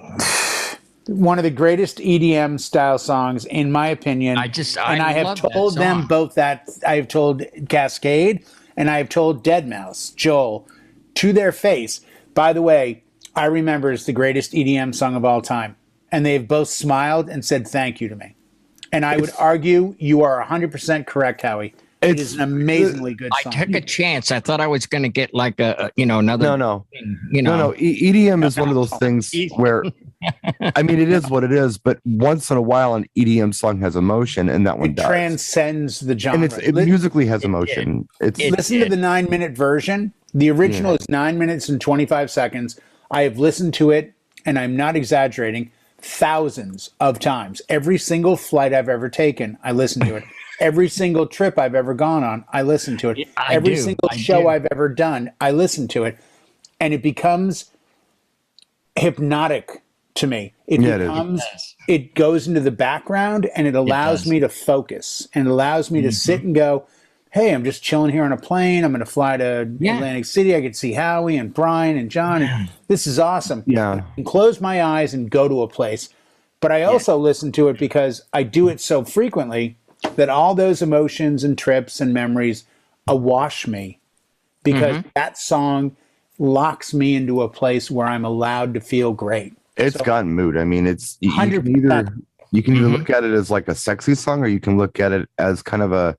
One of the greatest EDM style songs, in my opinion. I have told them both that. I have told Cascade and I have told Deadmau5, Joel, to their face. By the way, I remember it's the greatest EDM song of all time. and they've both smiled and said thank you to me. And I would argue you are 100% correct, Howie. It is an amazingly good song. I took a chance. I thought I was going to get like another. No. EDM is one of those things where, I mean, it is what it is. But once in a while, an EDM song has emotion, and that one does. Transcends the genre. And it musically has emotion. Listen to the 9-minute version. The original is 9 minutes and 25 seconds. I have listened to it, and I'm not exaggerating, thousands of times. Every single flight I've ever taken, I listen to it. Every single trip I've ever gone on, I listen to it. Every single show I've ever done, I listen to it. And it becomes hypnotic to me. It goes into the background, and it allows me to focus, and it allows me to sit and go, hey, I'm just chilling here on a plane. I'm going to fly to Atlantic City. I get to see Howie and Brian and John. And this is awesome. Yeah. And close my eyes and go to a place. But I also listen to it because I do it so frequently that all those emotions and trips and memories awash me, because that song locks me into a place where I'm allowed to feel great. It's got mood. I mean, it's you can either look at it as like a sexy song, or you can look at it as kind of a,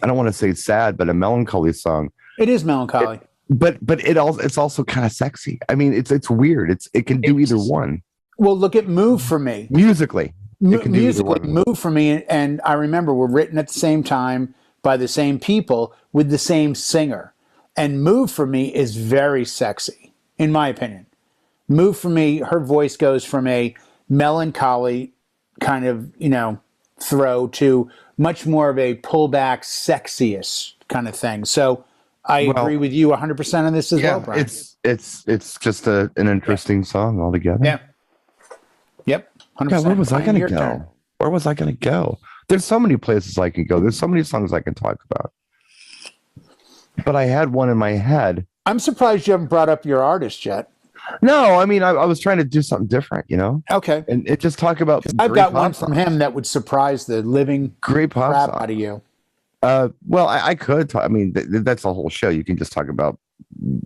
I don't want to say sad, but a melancholy song. It is melancholy. But it's also kind of sexy. I mean, it's weird. It can do either one. Well, look at Move for me. Musically. Move for me, and I remember were written at the same time by the same people with the same singer. And Move for me is very sexy, in my opinion. Move for me, her voice goes from a melancholy kind of, throw to much more of a pullback, sexiest kind of thing. So I agree with you 100% on this as well, Brian. It's just an interesting song altogether. Yeah. Yep. 100%. God, where was I going to go? Where was I going to go? There's so many places I can go. There's so many songs I can talk about. But I had one in my head. I'm surprised you haven't brought up your artist yet. No, I mean, I was trying to do something different, Okay. And it just talk about. I've got one from him that would surprise the living great pop crap song. out of you. Well, I could talk. I mean, that's a whole show. You can just talk about,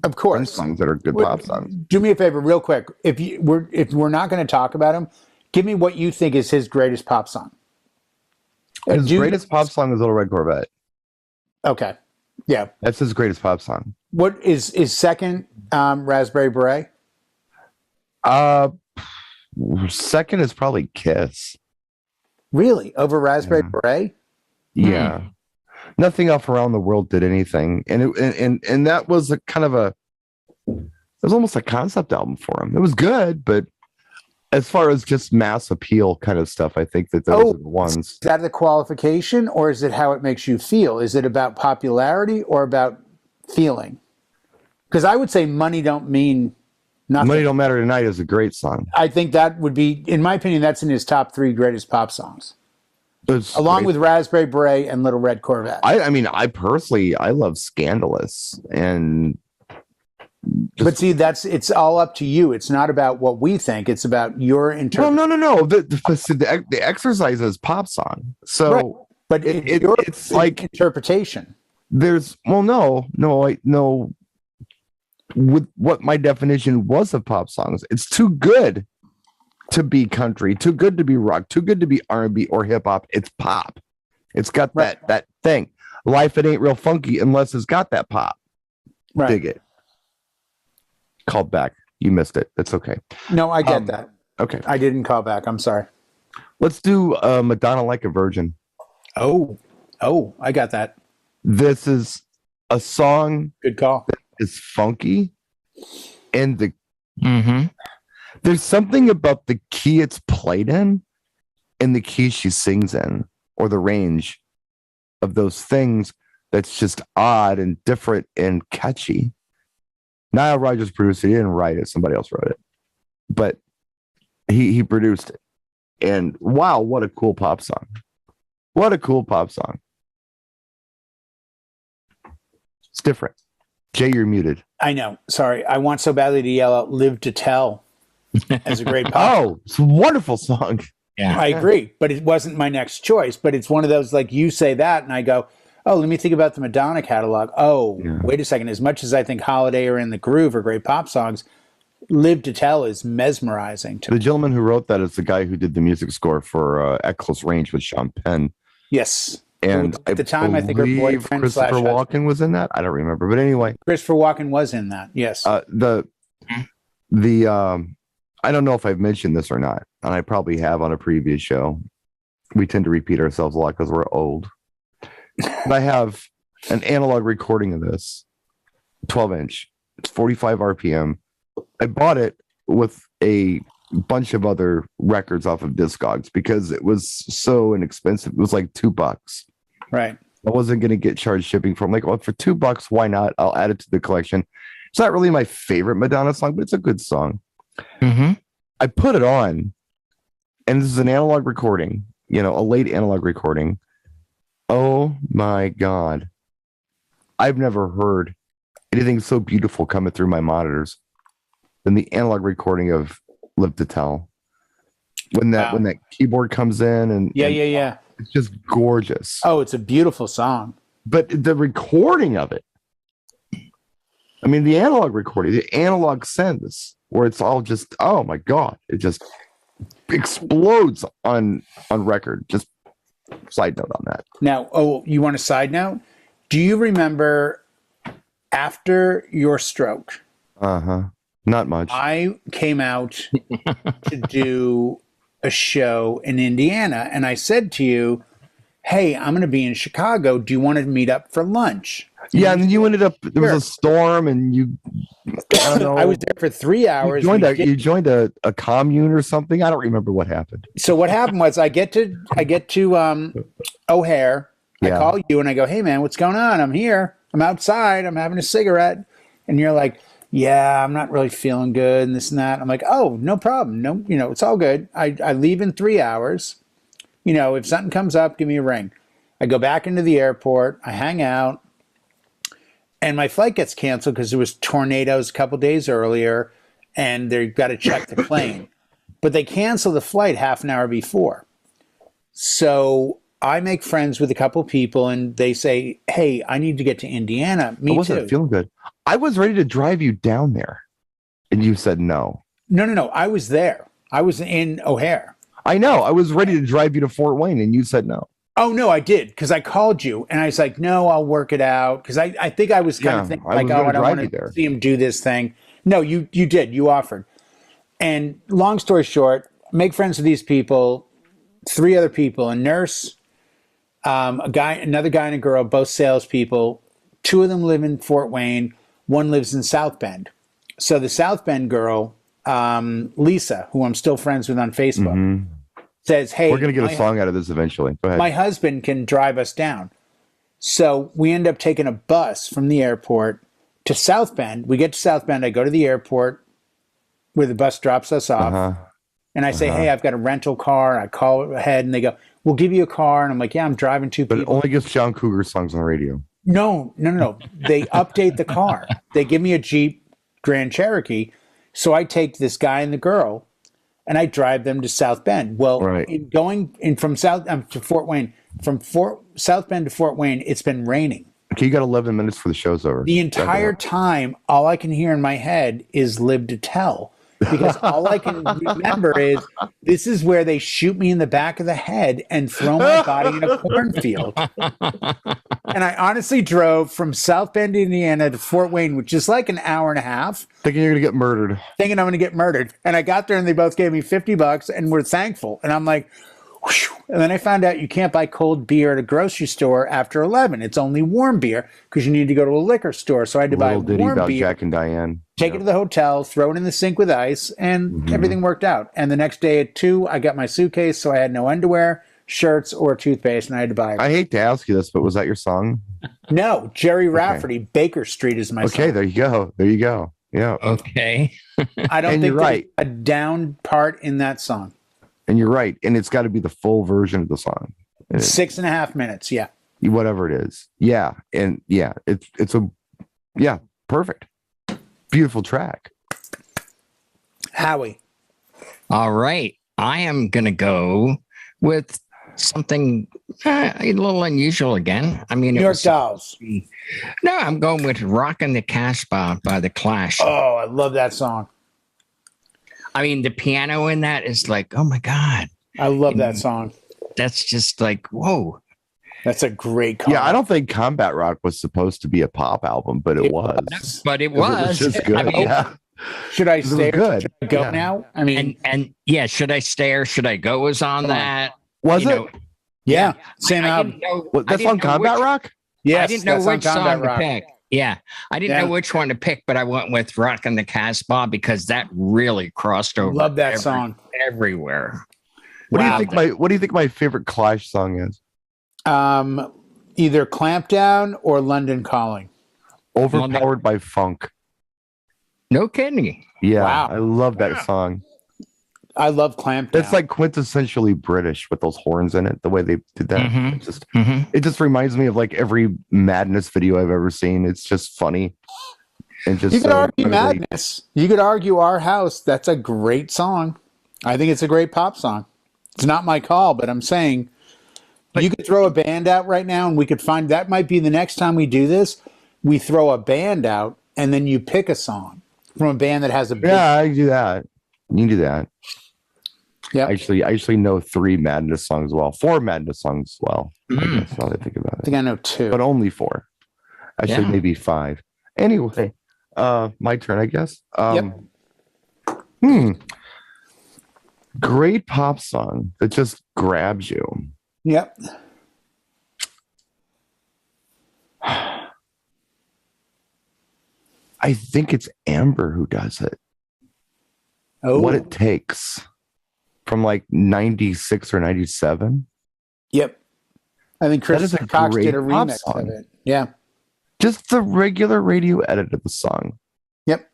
of course, songs that are good pop songs. Do me a favor, real quick. If we're not going to talk about him, give me what you think is his greatest pop song. His greatest pop song is Little Red Corvette. Okay. Yeah. That's his greatest pop song. What is second? Raspberry Beret? Second is probably Kiss. Really? Over Raspberry Beret? Yeah. Nothing Else Around the World did anything. And that was a kind of it was almost a concept album for him. It was good, but as far as just mass appeal kind of stuff, I think that those are the ones. Is that the qualification, or is it how it makes you feel? Is it about popularity or about feeling? Because I would say Money Don't Mean Nothing. Money Don't Matter Tonight is a great song. I think that would be, in my opinion, that's in his top 3 greatest pop songs. Along with Raspberry Beret and Little Red Corvette. I mean, I personally love Scandalous, and but see, it's all up to you. It's not about what we think. It's about your interpretation. No. The Exercise is pop song. So, right. But it's like interpretation. There's no. With what my definition was of pop songs, it's too good to be country, too good to be rock, too good to be R&B or hip hop. It's pop. It's got that thing. Life, it ain't real funky unless it's got that pop. Right. Dig it. Called back. You missed it. That's okay. No, I get that. Okay. I didn't call back. I'm sorry. Let's do Madonna Like a Virgin. Oh, I got that. This is a song. Good call. That is funky. And there's something about the key it's played in and the key she sings in, or the range of those things that's just odd and different and catchy. Nile Rodgers produced it. He didn't write it. Somebody else wrote it. But he produced it. And wow, what a cool pop song. What a cool pop song. It's different. Jay, you're muted. I know. Sorry. I want so badly to yell out Live to Tell as a great pop. It's a wonderful song. Yeah, I agree. But it wasn't my next choice. But it's one of those, like, you say that and I go, oh, let me think about the Madonna catalog. Wait a second. As much as I think Holiday or In the Groove are great pop songs, Live to Tell is mesmerizing to The me. gentleman who wrote that is the guy who did the music score for At Close Range with Sean Penn. Yes. And At the time, I think her believe boyfriend Christopher / Walken was in that. I don't remember, but anyway, Christopher Walken was in that. Yes. the I don't know if I've mentioned this or not, and I probably have on a previous show. We tend to repeat ourselves a lot because we're old. But I have an analog recording of this, 12-inch. It's 45 RPM. I bought it with a bunch of other records off of Discogs because it was so inexpensive. It was like $2. Right. I wasn't going to get charged shipping from. Like, well, for $2, why not? I'll add it to the collection. It's not really my favorite Madonna song, but it's a good song. Mm-hmm. I put it on, and this is an analog recording, a late analog recording. Oh my God. I've never heard anything so beautiful coming through my monitors than the analog recording of Live to Tell. When that keyboard comes in and Yeah. it's just gorgeous. Oh, it's a beautiful song. But the recording of it, I mean, the analog recording, the analog sends, where it's all just, oh my God, it just explodes on record. Just side note on that. Now, you want a side note? Do you remember after your stroke? Not much. I came out to do a show in Indiana, and I said to you, hey, I'm going to be in Chicago. Do you want to meet up for lunch? Yeah, and then you ended up, there was a storm, and you, I don't know. I was there for 3 hours. You joined a commune or something. I don't remember what happened. So what happened was I get to O'Hare. Yeah. I call you and I go, hey man, what's going on? I'm here. I'm outside. I'm having a cigarette. And you're like, yeah, I'm not really feeling good and this and that. I'm like, oh, no problem. No, it's all good. I leave in 3 hours. If something comes up, give me a ring. I go back into the airport. I hang out. And my flight gets canceled because there was tornadoes a couple days earlier, and they've got to check the plane. But they cancel the flight half an hour before. So I make friends with a couple people, and they say, hey, I need to get to Indiana. Me I wasn't feeling good. I was ready to drive you down there, and you said no. No. I was there. I was in O'Hare. I know. I was ready to drive you to Fort Wayne, and you said no. Oh, no, I did, because I called you, and I was like, no, I'll work it out, because I think I was kind of thinking, like, I don't want to see him do this thing. No, you did. You offered. And long story short, make friends with these people, 3 other people, a nurse, another guy and a girl, both salespeople. 2 of them live in Fort Wayne. 1 lives in South Bend. So the South Bend girl, Lisa, who I'm still friends with on Facebook, says, hey, we're going to get a song out of this eventually. Go ahead. My husband can drive us down. So we end up taking a bus from the airport to South Bend. We get to South Bend. I go to the airport where the bus drops us off. And I say, hey, I've got a rental car. I call ahead and they go, we'll give you a car. And I'm like, yeah, I'm driving 2 people. But it only gets John Cougar songs on the radio. No. They update the car. They give me a Jeep Grand Cherokee. So I take this guy and the girl and I drive them to South Bend. Well, from South to Fort Wayne, from South Bend to Fort Wayne, it's been raining. Okay, you got 11 minutes for the show's over. The entire time, all I can hear in my head is Live to Tell. Because all I can remember is this is where they shoot me in the back of the head and throw my body in a cornfield. And I honestly drove from South Bend, Indiana to Fort Wayne, which is like an hour and a half. Thinking you're going to get murdered. Thinking I'm going to get murdered. And I got there and they both gave me $50 and were thankful. And I'm like, whew. And then I found out you can't buy cold beer at a grocery store after 11. It's only warm beer because you need to go to a liquor store. So I had to buy warm beer. Jack and Diane. Take it to the hotel, throw it in the sink with ice, and everything worked out. And the next day at 2, I got my suitcase, so I had no underwear, shirts, or toothpaste, and I had to buy it. I hate to ask you this, but was that your song? No, Jerry Rafferty, Baker Street is my song. Okay, there you go. Yeah. Okay. I don't think there's a down part in that song. And you're right. And it's got to be the full version of the song. 6.5 minutes, yeah. Whatever it is. Yeah. And yeah, it's perfect. Beautiful track. Howie. All right. I am going to go with something a little unusual again. I mean, New York Dolls. No, I'm going with Rockin' the Casbah by The Clash. Oh, I love that song. I mean, the piano in that is like, oh my God. I love that song. That's just like, whoa. That's a great call. Yeah, I don't think Combat Rock was supposed to be a pop album, but it was. But it was. It was just good. I mean, yeah. Should I stay? Good. Should I go now? I mean, and yeah, should I stay or should I go was on that. Was it? Yeah. Same I album. didn't know, That's on Combat Rock? Yes, I didn't know which song Rock. to pick. Yeah. I didn't know which one to pick, but I went with Rockin' the Casbah because that really crossed over. Love that song. Everywhere. What do you think my favorite Clash song is? Either Clampdown or London Calling. Overpowered by Funk. No kidding. Yeah, Wow. I love that song. I love Clampdown. It's like quintessentially British with those horns in it. The way they did that, it just reminds me of like every Madness video I've ever seen. It's just funny, and just you could argue Madness. You could argue Our House. That's a great song. I think it's a great pop song. It's not my call, but I'm saying you could throw a band out right now, and we could find that might be the next time we do this. We throw a band out, and then you pick a song from a band that has a big... Yeah, I do that. You can do that. Yeah, I actually know 3 Madness songs well, 4 Madness songs well. That's how I think about it. I think I know 2, but only 4. Actually, maybe 5. Anyway, my turn, I guess. Great pop song that just grabs you. Yep. I think it's Amber who does it. Oh, What It Takes from like 96 or 97. Yep. I think Chris Cox did a remix of it. Yeah. Just the regular radio edit of the song. Yep.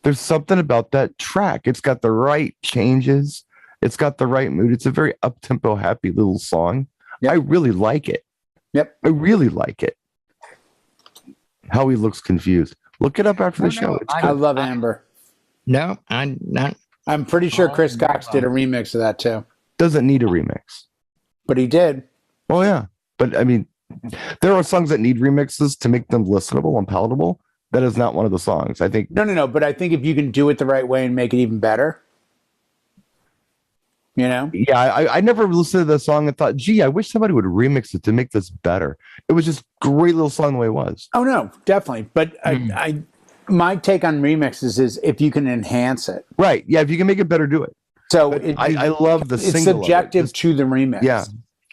There's something about that track. It's got the right changes. It's got the right mood. It's a very up-tempo, happy little song. Yep. I really like it. Yep. I really like it. Howie looks confused. Look it up after the show. I love Amber. No, I'm not. I'm pretty sure Chris Cox did a remix of that too. Doesn't need a remix. But he did. Oh, yeah. But I mean, there are songs that need remixes to make them listenable and palatable. That is not one of the songs. I think. No. But I think if you can do it the right way and make it even better, you know? Yeah, I never listened to the song and thought, gee, I wish somebody would remix it to make this better. It was just a great little song the way it was. Oh, no, definitely. But my take on remixes is if you can enhance it. Right. Yeah, if you can make it better, do it. So I love the single. It's subjective to the remix. Yeah.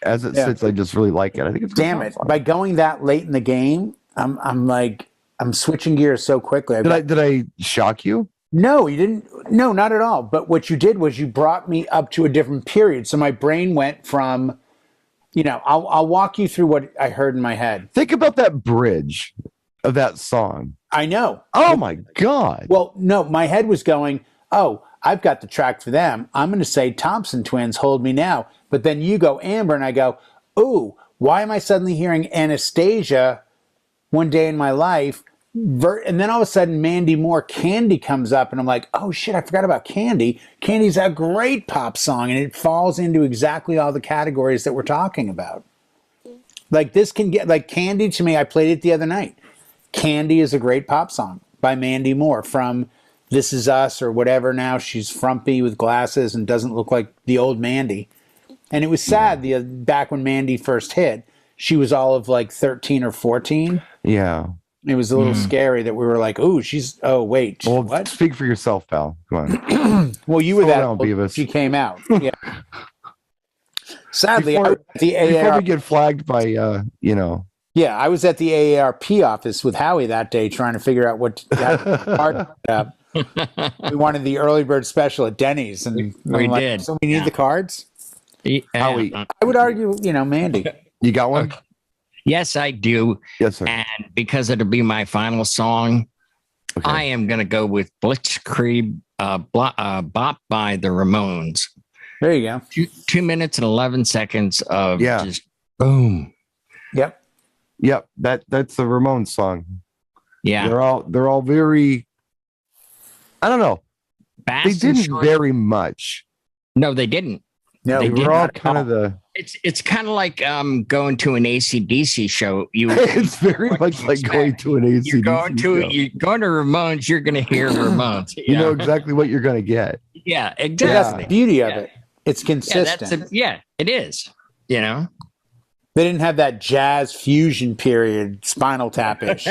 As it sits, I just really like it. I think it's damn it. By going that late in the game, I'm switching gears so quickly. Did I shock you? No, you didn't. No, not at all. But what you did was you brought me up to a different period. So my brain went from, I'll walk you through what I heard in my head. Think about that bridge of that song. I know. Oh my God. Well, no, my head was going, oh, I've got the track for them. I'm going to say Thompson Twins, Hold Me Now. But then you go Amber and I go, ooh, why am I suddenly hearing Anastasia, One Day in My Life? And then all of a sudden, Mandy Moore, Candy comes up, and I'm like, oh shit, I forgot about Candy. Candy's a great pop song, and it falls into exactly all the categories that we're talking about. Like this can get, like Candy to me, I played it the other night. Candy is a great pop song by Mandy Moore from This Is Us or whatever now. She's frumpy with glasses and doesn't look like the old Mandy. And it was sad, back when Mandy first hit, she was all of like 13 or 14. Yeah. It was a little scary that we were like, "Oh, wait, well, what?" Speak for yourself, pal. Come on. Well, you were that old when she came out. Yeah. Sadly, I was at the before we get flagged by, Yeah, I was at the AARP office with Howie that day trying to figure out what card up. We wanted the early bird special at Denny's, and we did. So we need the cards. Howie, I would argue, Mandy. You got one? Yes, I do. Yes, sir. And because it'll be my final song, I am going to go with Blitzkrieg Bop by the Ramones. There you go. 2 minutes and 11 seconds of just boom. Yep. That's the Ramones song. Yeah. They're all very, I don't know. They didn't very much. No, they didn't. No, they were all kind of the. It's kind of like going to an AC/DC show. It's very much like going to an AC/DC show. You're going to Ramones. You're going to hear Ramones. You know exactly what you're going to get. Yeah, But exactly. that's the beauty of Yeah. it. It's Yeah, consistent. it is. You know. They didn't have that jazz fusion period, Spinal Tap-ish.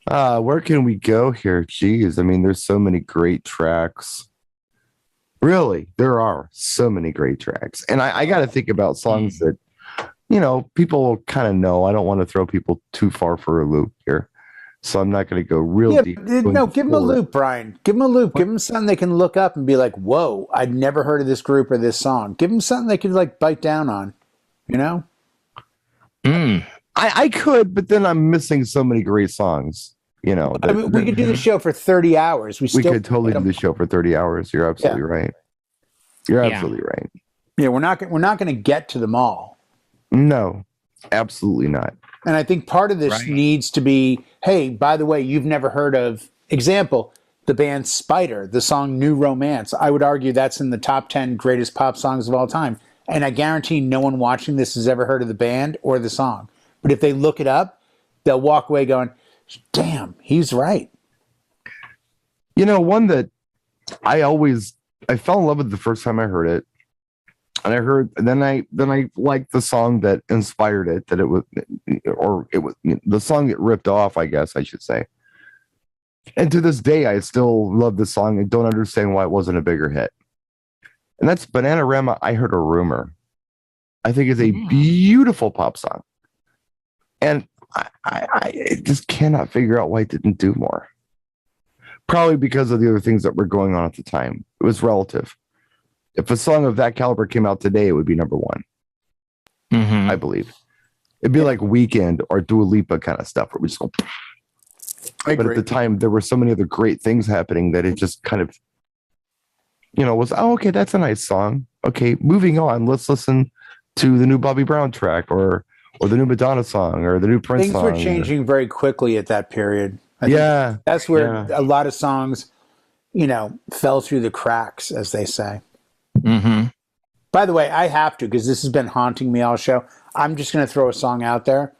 Where can we go here? Jeez, I mean, there's so many great tracks. Really, there are so many great tracks. And I got to think about songs that, people kind of know. I don't want to throw people too far for a loop here. So I'm not going to go real deep. No, give them a loop, Brian. Give them a loop. Give them something they can look up and be like, whoa, I'd never heard of this group or this song. Give them something they could like bite down on, I could, but then I'm missing so many great songs. We could do the show for 30 hours. We could totally do the show for 30 hours. You're absolutely right. You're absolutely right. Yeah, we're not going to get to them all. No, absolutely not. And I think part of this needs to be, hey, by the way, you've never heard of, example, the band Spider, the song New Romance. I would argue that's in the top 10 greatest pop songs of all time. And I guarantee no one watching this has ever heard of the band or the song. But if they look it up, they'll walk away going, damn, he's right. One that I fell in love with the first time I heard it. And then I liked the song that inspired it, that it was the song that ripped off, I guess I should say. And to this day, I still love the song and don't understand why it wasn't a bigger hit. And that's Bananarama, I Heard a Rumor. I think it's a beautiful pop song. And I just cannot figure out why it didn't do more. Probably because of the other things that were going on at the time. It was relative. If a song of that caliber came out today, it would be number one. I believe. It'd be like Weekend or Dua Lipa kind of stuff where we just go. But at the time, there were so many other great things happening that it just kind of, was, okay, that's a nice song. Okay, moving on. Let's listen to the new Bobby Brown track or the new Madonna song or the new Prince song. Things were changing very quickly at that period. I think that's where a lot of songs, fell through the cracks, as they say. By the way, I have to, because this has been haunting me all show. I'm just going to throw a song out there.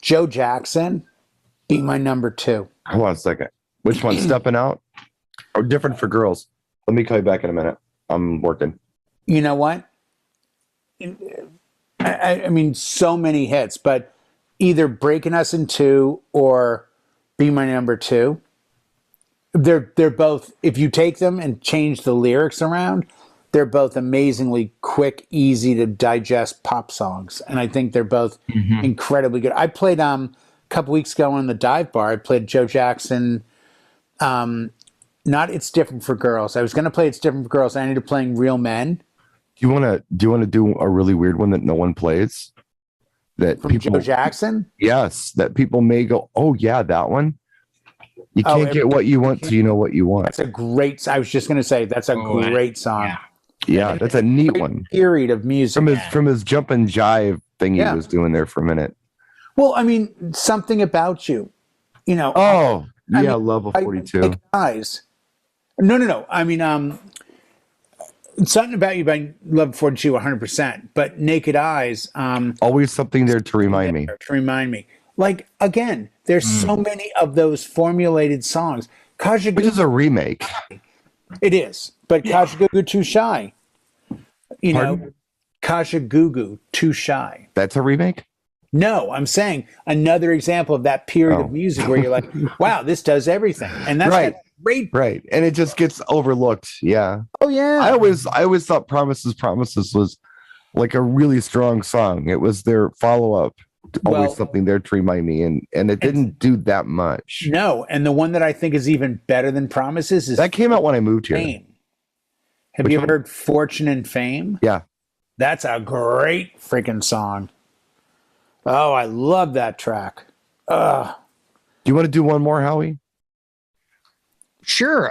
Joe Jackson, Be My Number 2. Hold on a second. Which one? Stepping Out? Or Different for Girls? Let me call you back in a minute. I'm working. You know what? I mean, so many hits, but either Breaking Us in Two or Be My Number 2. They're both, if you take them and change the lyrics around, they're both amazingly quick, easy to digest pop songs. And I think they're both incredibly good. I played a couple weeks ago on the dive bar. I played Joe Jackson, not It's Different for Girls. I was going to play It's Different for Girls. I ended up playing Real Men. Do you want to do a really weird one that no one plays? That From Joe Jackson? Yes, that people may go, oh yeah, that one. You can't get what you want till you know what you want. That's a great. I was just going to say that's a great song. Yeah, that's a neat one. Period of music from his jump and jive thing he was doing there for a minute. Well, I mean, Something About You, Oh, yeah, Love of 42. Naked Eyes. No. I mean, Something About You by Love of 42, 100%. But Naked Eyes. Always something there to remind me. To remind me. Like, again, there's so many of those formulated songs. Which is a remake. It is. But Kajagoogoo Too Shy. Kajagoogoo Too Shy. That's a remake? No, I'm saying another example of that period of music where you're like, wow, this does everything. And that's great. Right. And it just gets overlooked. Yeah. Oh, yeah. I always thought Promises was like a really strong song. It was their follow-up. Always something there to remind me, and it didn't do that much. No, and the one that I think is even better than Promises is that came out when I moved here. Fame. Have you ever heard Fortune and Fame? Yeah. That's a great freaking song. Oh, I love that track. Do you want to do one more, Howie? Sure.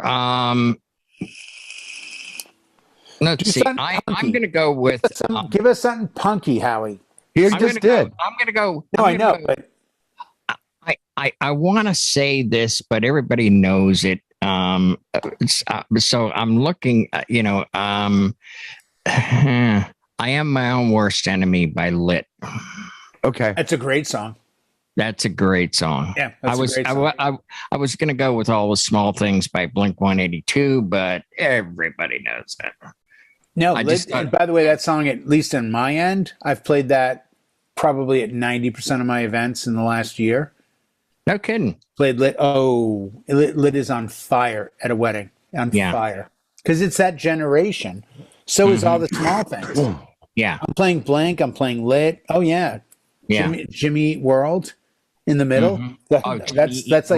Let's see. I'm going to go with... give us something punky, Howie. I'm going to go. No, I know, but I want to say this, but everybody knows it. So I'm looking. I Am My Own Worst Enemy by Lit. Okay, that's a great song. That's a great song. Yeah, that's a great song. I was going to go with All the Small Things by Blink-182, but everybody knows that. No, by the way, that song, at least on my end, I've played that probably at 90% of my events in the last year. No kidding. Played Lit. Oh, Lit is on fire at a wedding. On fire. Because it's that generation. So is All the Small Things. Yeah. I'm playing Blank. I'm playing Lit. Oh, yeah. Jimmy Eat World in the middle. That's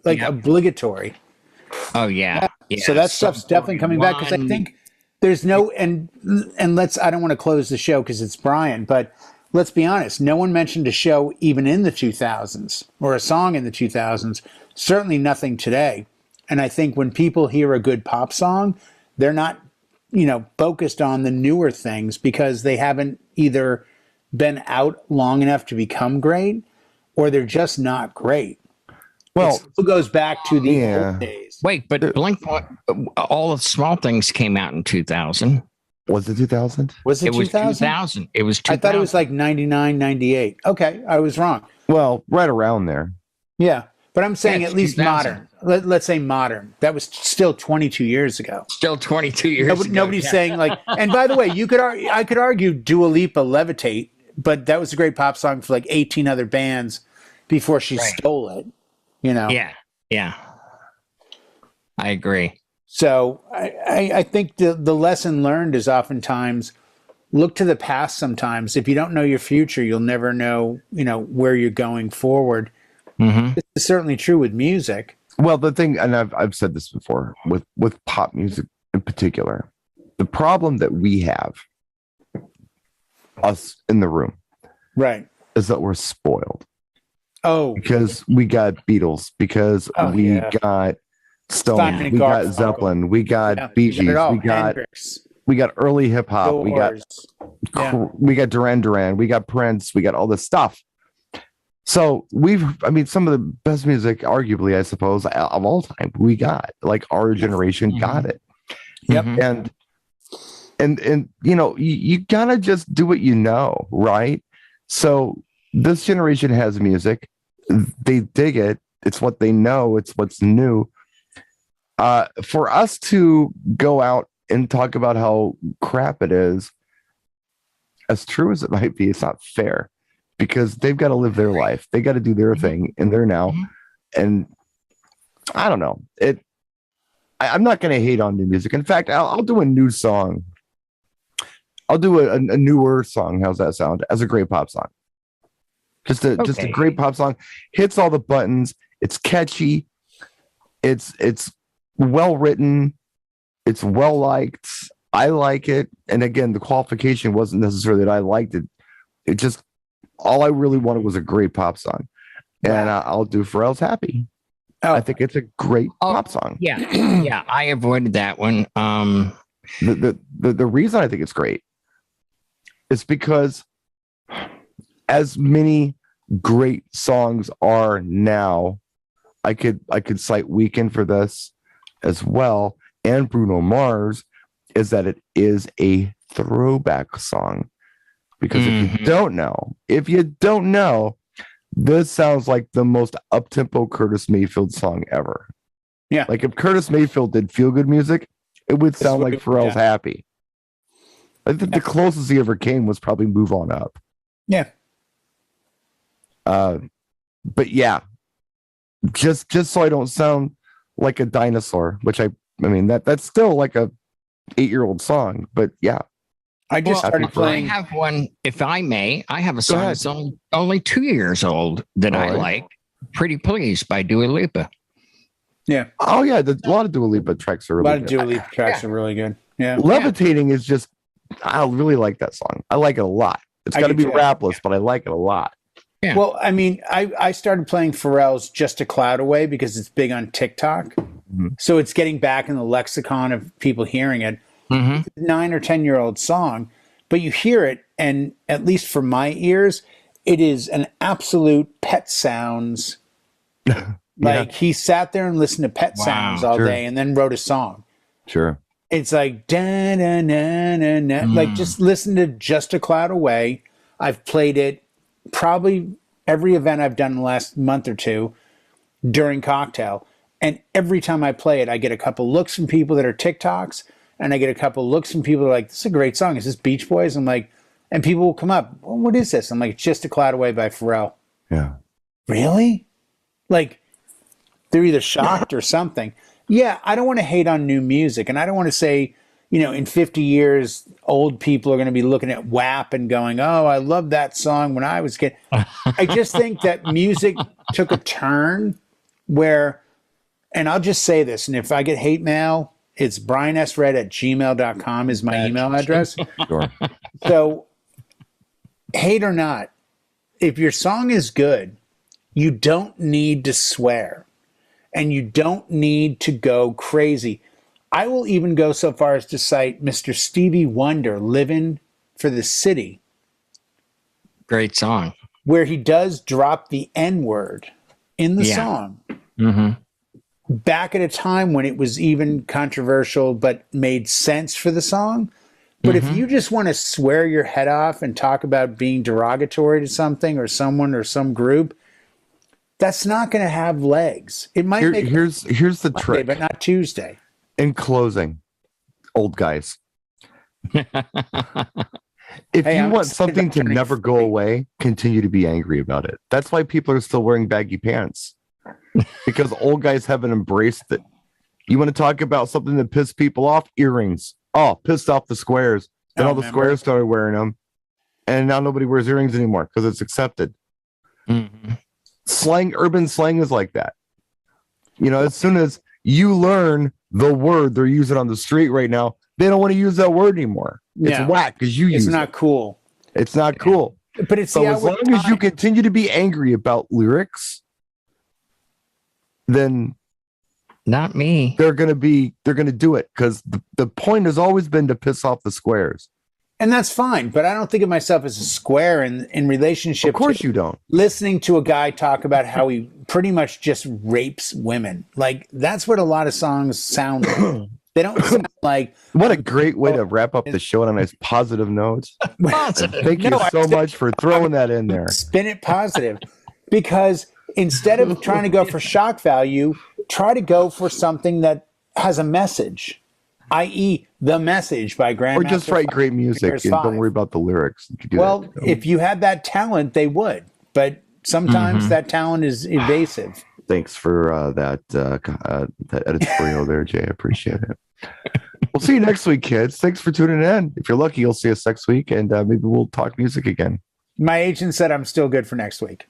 like obligatory. Oh, yeah. So that stuff's definitely coming back, because I think there's no, and I don't want to close the show because it's Brian, but let's be honest, no one mentioned a show even in the 2000s or a song in the 2000s, certainly nothing today. And I think when people hear a good pop song, they're not, focused on the newer things because they haven't either been out long enough to become great, or they're just not great. Well, it still goes back to the old days. Wait, but Blink, All the Small Things came out in 2000. Was it 2000? Was it 2000? It was 2000. I thought it was like 99, 98. Okay, I was wrong. Well, right around there. Yeah, but I'm saying at least 2000. Modern. Let's say modern. That was still 22 years ago. Still 22 years ago. Nobody's saying like, and by the way, I could argue Dua Lipa Levitate, but that was a great pop song for like 18 other bands before she stole it, Yeah. I agree. So I think the lesson learned is oftentimes look to the past sometimes. If you don't know your future, you'll never know, where you're going forward. Mm-hmm. This is certainly true with music. Well, the thing, and I've said this before, with pop music in particular, the problem that we have, us in the room, right, is that we're spoiled. Oh, because we got Beatles, because we got Stone, we got Zeppelin, we got Bee Gees, we got early hip hop, we got Duran Duran, we got Prince, we got all this stuff. So some of the best music, arguably, I suppose, of all time, we got, like, our generation got it. Yep. And you gotta just do what you know, right? So this generation has music. They dig it. It's what they know. It's what's new. For us to go out and talk about how crap it is, as true as it might be, it's not fair, because they've got to live their life. They got to do their thing in there now. And I don't know. I'm not going to hate on new music. In fact, I'll do a new song. I'll do a newer song. How's that sound? As a great pop song. Just a great pop song. Hits all the buttons. It's catchy. It's well written. It's well liked. I like it. And again, the qualification wasn't necessarily that I liked it. It just, all I really wanted was a great pop song. And I'll do Pharrell's Happy. I think it's a great pop song. Yeah. Yeah. I avoided that one. The reason I think it's great is because, as many great songs are now, I could cite Weekend for this as well, and Bruno Mars, is that it is a throwback song. Because if you don't know, this sounds like the most up-tempo Curtis Mayfield song ever. Yeah. Like, if Curtis Mayfield did feel-good music, it would sound like Pharrell's Happy. I think the closest he ever came was probably Move On Up. Yeah. But yeah, just so I don't sound like a dinosaur, which I mean that's still like a 8-year-old song, but yeah. I just started playing. I have one, if I may. I have a song that's only 2 years old that I like. Pretty Please by Dua Lipa. Yeah. Oh yeah, a lot of Dua Lipa tracks are really good. A lot of Dua Lipa tracks are really good. Yeah. Levitating is just, I really like that song. I like it a lot. It's got to be rapless, but I like it a lot. Yeah. Well, I mean, I started playing Pharrell's Just a Cloud Away because it's big on TikTok. Mm-hmm. So it's getting back in the lexicon of people hearing it. Mm-hmm. It's a 9 or 10-year-old song, but you hear it, and at least for my ears, it is an absolute Pet Sounds. Like, he sat there and listened to Pet Sounds all day and then wrote a song. Sure. It's like, da, na, na, na, na. Like, just listen to Just a Cloud Away. I've played it probably every event I've done in the last month or two during Cocktail. And every time I play it, I get a couple looks from people that are TikToks, and I get a couple looks from people that are like, this is a great song. Is this Beach Boys? I'm like, and people will come up, well, what is this? I'm like, it's Just a Cloud Away by Pharrell. Yeah. Really? Like, they're either shocked or something. Yeah, I don't want to hate on new music, and I don't want to say, you know, in 50 years, old people are going to be looking at WAP and going, oh, I love that song when I was a kid. I just think that music took a turn where, and I'll just say this, and if I get hate mail, it's briansred@gmail.com is my email address. Sure. So, hate or not, if your song is good, you don't need to swear, and you don't need to go crazy. I will even go so far as to cite Mr. Stevie Wonder, Livin' for the City. Great song. Where he does drop the N-word in the song. Mm-hmm. Back at a time when it was even controversial, but made sense for the song. But if you just want to swear your head off and talk about being derogatory to something or someone or some group, that's not going to have legs. It might make here's the Monday, trick, but not Tuesday. In closing, old guys, if Hey, you I'm want just something to turning never go 40. away, continue to be angry about it. That's why people are still wearing baggy pants, because old guys haven't embraced it. You want to talk about something that pissed people off? Earrings. Oh, pissed off the squares. Then all the squares started wearing them, and now nobody wears earrings anymore because it's accepted. Mm-hmm. Slang, urban slang is like that. You know, as soon as you learn the word they're using on the street right now, they don't want to use that word anymore. It's whack because you use it. It's not cool. It's not cool. But it's So as long as you continue to be angry about lyrics, then Not me. they're gonna do it, because the point has always been to piss off the squares. And that's fine, but I don't think of myself as a square in relationship. Of course to you don't. listening to a guy talk about how he pretty much just rapes women. Like, that's what a lot of songs sound like. They don't sound like. What a great way to wrap up the show on a nice positive note. Positive. Thank you so much for throwing that in there. Spin it positive, because instead of trying to go for shock value, try to go for something that has a message, i.e., The Message by Grandmaster. Or just write great music and don't worry about the lyrics. You could do Well, that. if you had that talent, they would. But sometimes that talent is evasive. Thanks for that editorial there, Jay. I appreciate it. We'll see you next week, kids. Thanks for tuning in. If you're lucky, you'll see us next week, and maybe we'll talk music again. My agent said I'm still good for next week.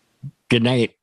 Good night.